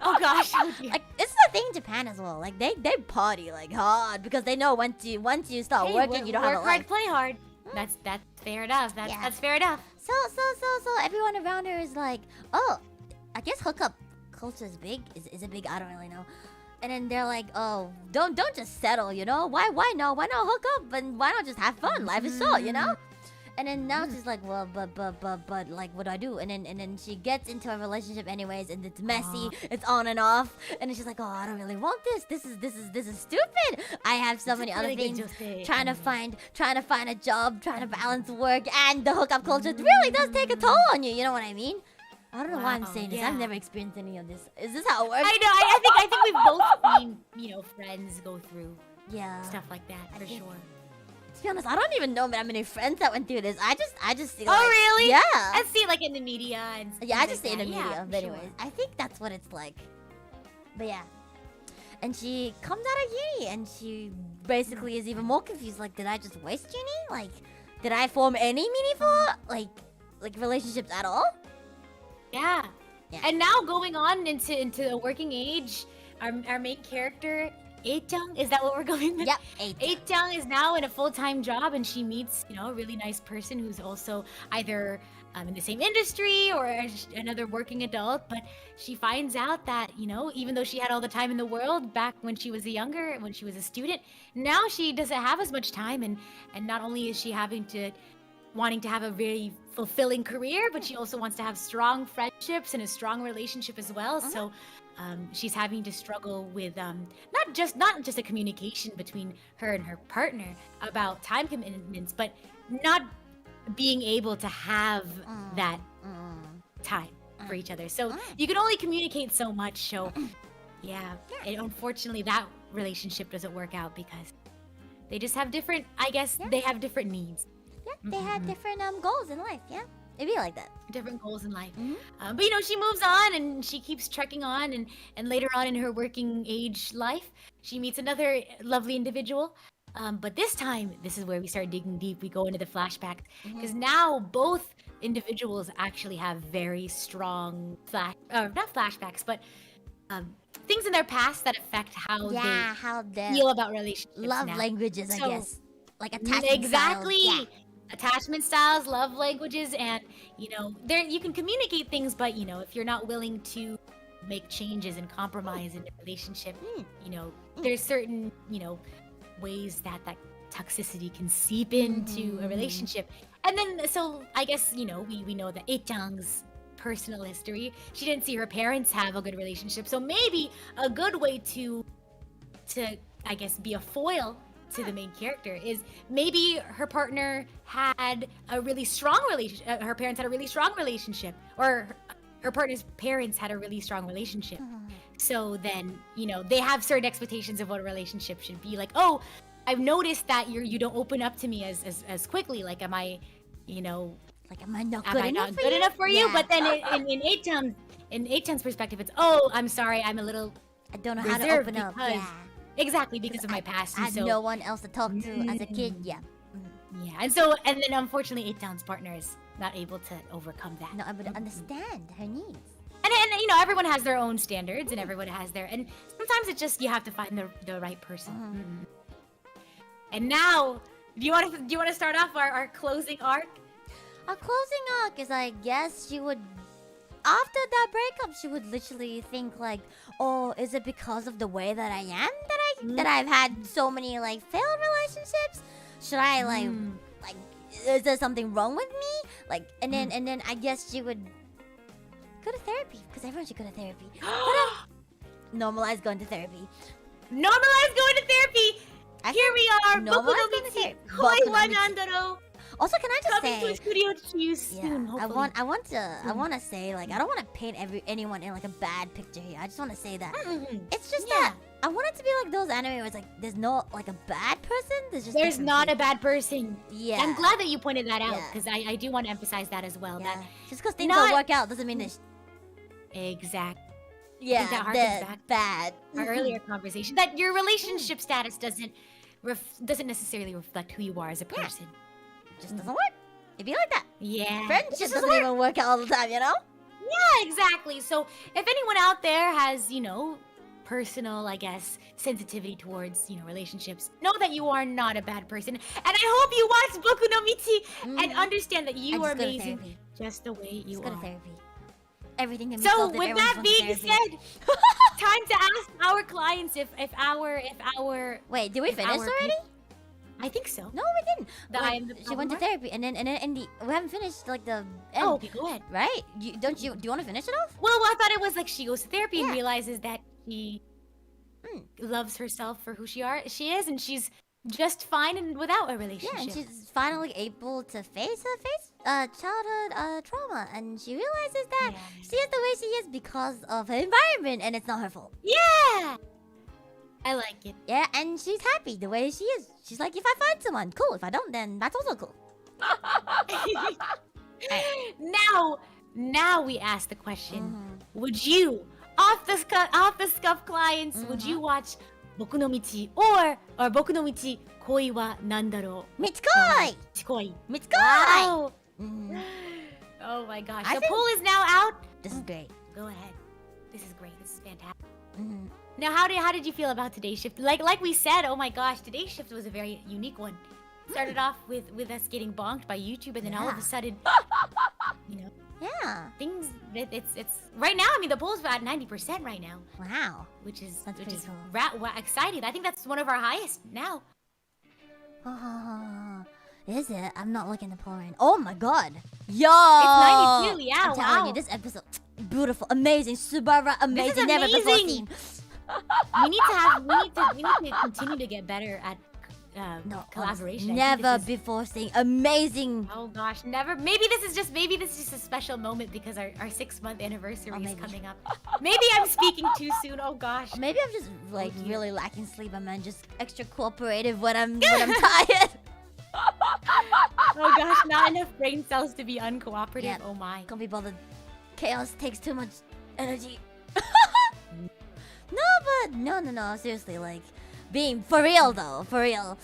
Oh gosh. Oh, dear. Like it's the thing in Japan as well. Like they party like hard because they know once you start working, you don't have a work life. hard, play hard. That's fair enough. That's fair enough. So everyone around her is like, oh, I guess hookup culture is big. Is it big? I don't really know. And then they're like, oh, don't just settle, you know? Why not? Why not hook up and why not just have fun? Life is short, you know? And then now she's like, well, but like, what do I do? And then she gets into a relationship anyways, and it's messy, it's on and off, and then she's like, oh, I don't really want this. This is stupid. I have so many other things. Trying to find a job, trying to balance work and the hookup culture. It really does take a toll on you. You know what I mean? I don't know why I'm saying this. I've never experienced any of this. Is this how it works? I know. I think we've both seen, friends go through stuff like that for sure. To be honest, I don't even know that many friends that went through this. I just see. Oh, really? Yeah. I see like in the media and. Yeah, I just see like it in the media. Yeah, But anyways, sure. I think that's what it's like. But yeah. And she comes out of uni and she basically is even more confused. Like, did I just waste uni? Like, did I form any meaningful like relationships at all? Yeah. And now going on into a working age, our main character, Ae-jung, is that what we're going with? Yep, Ae-jung is now in a full-time job and she meets, a really nice person who's also either in the same industry or another working adult, but she finds out that, even though she had all the time in the world back when she was when she was a student, now she doesn't have as much time and not only is she wanting to have a very fulfilling career, but she also wants to have strong friendships and a strong relationship as well. So she's having to struggle with not just a communication between her and her partner about time commitments, but not being able to have that time for each other. So you can only communicate so much. So and unfortunately that relationship doesn't work out because they just have different, they have different needs. Yeah, they had different goals in life. Yeah, it'd be like that. Different goals in life. But she moves on and she keeps trekking on, and later on in her working age life, she meets another lovely individual. But this time, this is where we start digging deep. We go into the flashbacks because now both individuals actually have very strong not flashbacks, but things in their past that affect how they feel about relationships. Love now. languages, I guess, like attachment exactly. styles. Yeah. Attachment styles, love languages, and there you can communicate things, but if you're not willing to make changes and compromise in a relationship, there's certain ways that toxicity can seep into a relationship. And then so I guess we know that Ae-jung's personal history. She didn't see her parents have a good relationship, so maybe a good way to I guess be a foil to the main character is maybe her partner had a really strong relationship. Her parents had a really strong relationship, or her partner's parents had a really strong relationship. So then, they have certain expectations of what a relationship should be. Like, oh, I've noticed that you don't open up to me as quickly. Like, am I not good enough for you? But then in Ae-jung's perspective, it's, oh, I'm sorry, I don't know how to open up. Exactly, because of my past. I had no one else to talk to as a kid. Yeah. Yeah, and then unfortunately, Ae-jung's partner is not able to overcome that. Not able to understand her needs. And everyone has their own standards, and everyone has and sometimes it's just you have to find the right person. And now, do you want to start off our closing arc? Our closing arc is, I guess, she would. After that breakup, she would literally think like, oh, is it because of the way that I am that I've had so many failed relationships? Should I is there something wrong with me? And then I guess she would go to therapy because everyone should go to therapy. Normalize going to therapy. Normalize going to therapy. Here we are. Normalize going to therapy. Also, can I just coming to a studio to you soon, hopefully. I want to say I don't want to paint anyone in a bad picture here. I just want to say that it's just that I want it to be like those anime where it's there's no a bad person. There's not a bad person. Yeah, I'm glad that you pointed that out because I do want to emphasize that as well. Yeah. That just because things don't work out doesn't mean that. Exactly. Yeah, that harkens the back bad. our earlier conversation that your relationship status doesn't necessarily reflect who you are as a Yeah. person. Just doesn't work. It'd be like that. Yeah. Friendship It just doesn't work. even work all the time, you know? Yeah, exactly. So if anyone out there has, personal, I guess, sensitivity towards, relationships, know that you are not a bad person. And I hope you watch Boku no Michi and understand that you And are just go to amazing therapy. just the way you Just go to are. therapy. Everything can be So solved if with everyone's that going to being therapy. said, time to ask our clients if our Wait, did we if finish our already? I think so. No, we didn't. That Like, I am the she went to problem therapy, and then we haven't finished like the end, Oh, okay, go ahead. right? Do you want to finish it off? Well, I thought it was like she goes to therapy and Yeah. realizes that she Mm. loves herself for who she is, and she's just fine and without a Yeah, relationship. and she's finally able to face her childhood trauma, and she realizes that Yeah. she is the way she is because of her environment, and it's not her fault. Yeah, I like it. Yeah, and she's happy the way she is. She's like, if I find someone, cool. If I don't, then that's also cool. Now we ask the question: Mhm. would you, off the scuff clients, would you watch Boku no Michi or Boku no Michi Koi wa Nandaro? Mitskoi! Koi. Mitskoi! Wow. Mhm. Oh my gosh. I The think- poll is now out. This is great. Go ahead. This is great. This is fantastic. Mhm. Now, how did you feel about today's shift? Like we said, oh my gosh, today's shift was a very unique one. Started off with us getting bonked by YouTube, and then all of Yeah. a sudden, Yeah. things. It's right now. I mean, the poll's at 90% right now, Wow. which is That's pretty cool. exciting. I think that's one of our highest now. Is it? I'm not looking at the poll right now. Oh my god. Yo! It's 92, yeah, I'm telling wow. you, this episode, beautiful, amazing, Subara, amazing, never before amazing. seen. We need to continue to get better at No, collaboration. I think never this is- before seen, amazing. Oh gosh, never. Maybe this is just a special moment because our 6-month anniversary is maybe. coming up. Maybe I'm speaking too soon. Oh gosh. Maybe I'm just like dear. really lacking sleep. I'm just extra cooperative when I'm tired. Oh gosh, not enough brain cells to be uncooperative. Yep. Oh my. Can't be bothered. Chaos takes too much energy. No, seriously, like, being for real though, for real.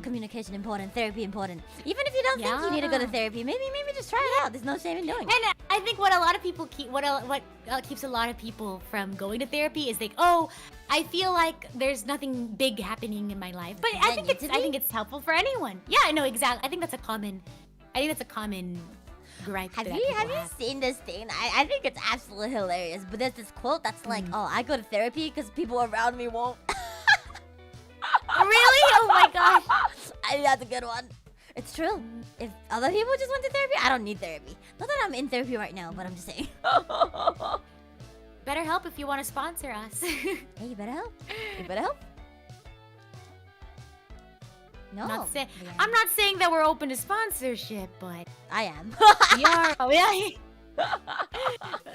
Communication important, therapy important. Even if you don't think you need to go to Yeah. therapy, maybe just try it out. There's no shame in doing it. And I think what a lot of people keeps a lot of people from going to therapy is like, oh, I feel like there's nothing big happening in my life. But I Then think you I think it's helpful for anyone. Yeah, I know exactly. I think that's a common gripe. Have that you people have. seen this thing? I think it's absolutely hilarious. But there's this quote that's like, "Oh, I go to therapy because people around me won't." Really? Oh my gosh. I think that's a good one. It's true. If other people just went to therapy, I don't need therapy. Not that I'm in therapy right now, but I'm just saying. Better help if you want to sponsor us. Hey, you better help. You better help. No. I'm not saying that we're open to sponsorship, but I am. we are. Oh, yeah.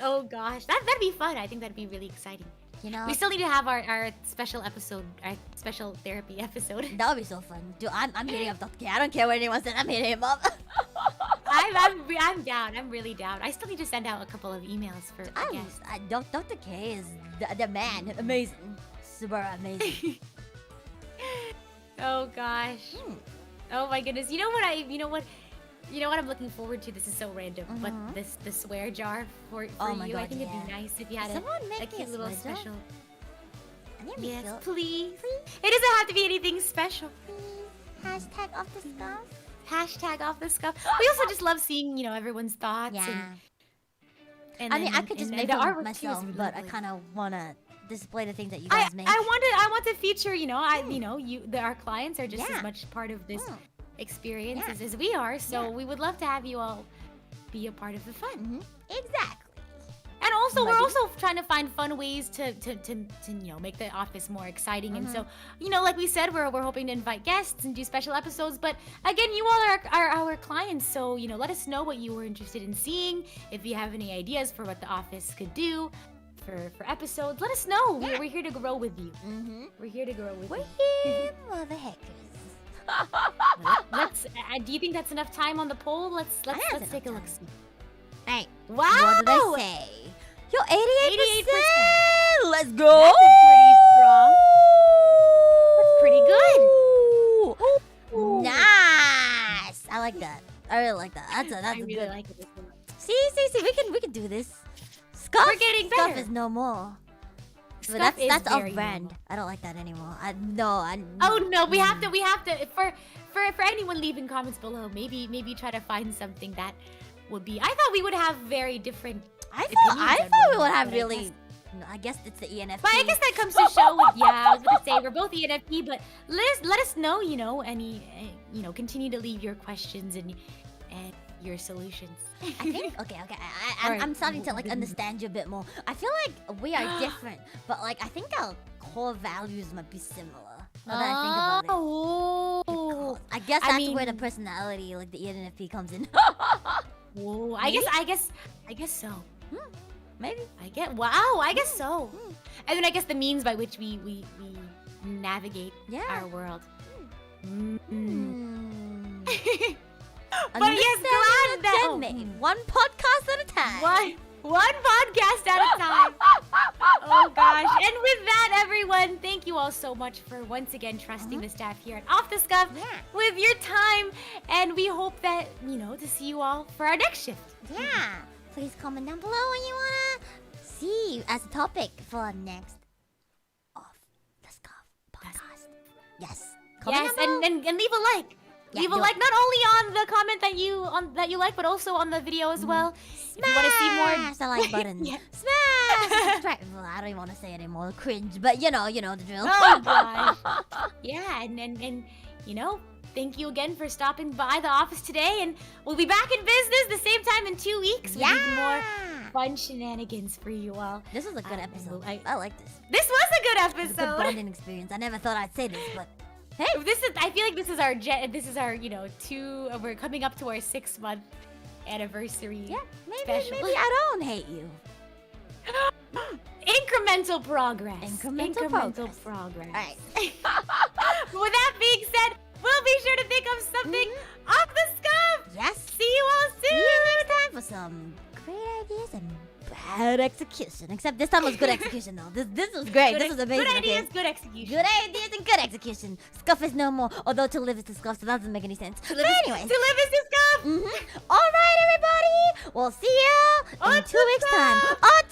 Oh gosh, that'd be fun. I think that'd be really exciting. You know, We still need to have our special episode, our special therapy episode. that would be so fun. Dude, I'm hitting up Dr. K. I don't care what anyone says. I'm hitting him up. I'm down. I'm really down. I still need to send out a couple of emails for guests. Dr. K is the man. Amazing. Super amazing. Oh gosh. Oh my goodness. You know what I'm looking forward to? This is so random, but the swear jar for Oh my you. God, I think it'd yeah. be nice if you had Someone a make me cute a little swear jar. special. I think it'd be Yes, cute. please. It doesn't have to be anything special. Hashtag off the scuff. Hashtag off the scuff. We also just love seeing, everyone's thoughts. Yeah. And I mean, I then- could just and make the them artwork too is myself, really but I lovely. kind of want to display the things that you guys make. I want to feature, our clients are just Yeah. as much part of this experience Yeah. as we are. So Yeah. we would love to have you all be a part of the fun. Exactly. And also, we're Maybe. also trying to find fun ways to make the office more exciting. And so, like we said, we're hoping to invite guests and do special episodes. But again, you all are our clients, so let us know what you were interested in seeing. If you have any ideas for what the office could do for episodes, let us know. Yeah. We're here to grow with you. We're here to grow with We're you. here for the hackers. Let's. Do you think that's enough time on the poll? Let's think that's take a enough look. Hey, Wow! what did I say? Yo, 88%. Let's go. That's pretty strong. That's pretty good. Ooh. Nice. I like that. I really like that. That's I a really good. like it. See. We can do this. Scuff. We're getting Scuff better. is no more. But Scuff is that's very off brand. normal. I don't like that anymore. Oh no, we have to for anyone leaving comments below, maybe try to find something that would be. I thought we would have very different I opinions thought on we would women, have but really. I guess it's the ENFP. But I guess that comes to show with, I was gonna say we're both ENFP, but let us know, continue to leave your questions and your solutions. I think okay. Alright. I'm starting to like understand you a bit more. I feel like we are different, but like I think our core values might be similar. Now that I think about it. Oh, I guess that's where the personality, like the ENFP, comes in. I guess so. Maybe. I guess so. And then I guess the means by which we navigate our world. But yes, glad that one podcast at a time. One podcast at a time. Oh gosh. And with that, everyone, thank you all so much for once again trusting the staff here at Off the Scuff with your time. And we hope that, to see you all for our next shift. Yeah. Please comment down below what you wanna see as a topic for our next Off the Scuff podcast. Yes. Yes, and leave a like. Yeah, leave a like not only on the comment that you like, but also on the video as well. If you want to see more, smash the like button. Smash subscribe. Well, I don't even want to say it anymore. Cringe, but you know the drill. Oh gosh. Yeah, and thank you again for stopping by the office today, and we'll be back in business the same time in 2 weeks with even more fun shenanigans for you all. This was a good episode. I like this. This was a good It's a good episode. bonding experience. I never thought I'd say this, but hey, I feel like this is our we're coming up to our 6-month anniversary. yeah, special. maybe I don't hate you. Incremental progress. Incremental progress. All right. With that being said, we'll be sure to think of something off the scuff. Yes. See you all soon. See you next time for some great ideas and bad execution. Except this time was good execution though. This was great. This was amazing. Good ideas, okay? good execution. Good ideas and good execution. Scuff is no more. Although to live is to scuff, so that doesn't make any sense. But anyways. To live is to scuff. All right, everybody. We'll see you in 2 weeks' time. On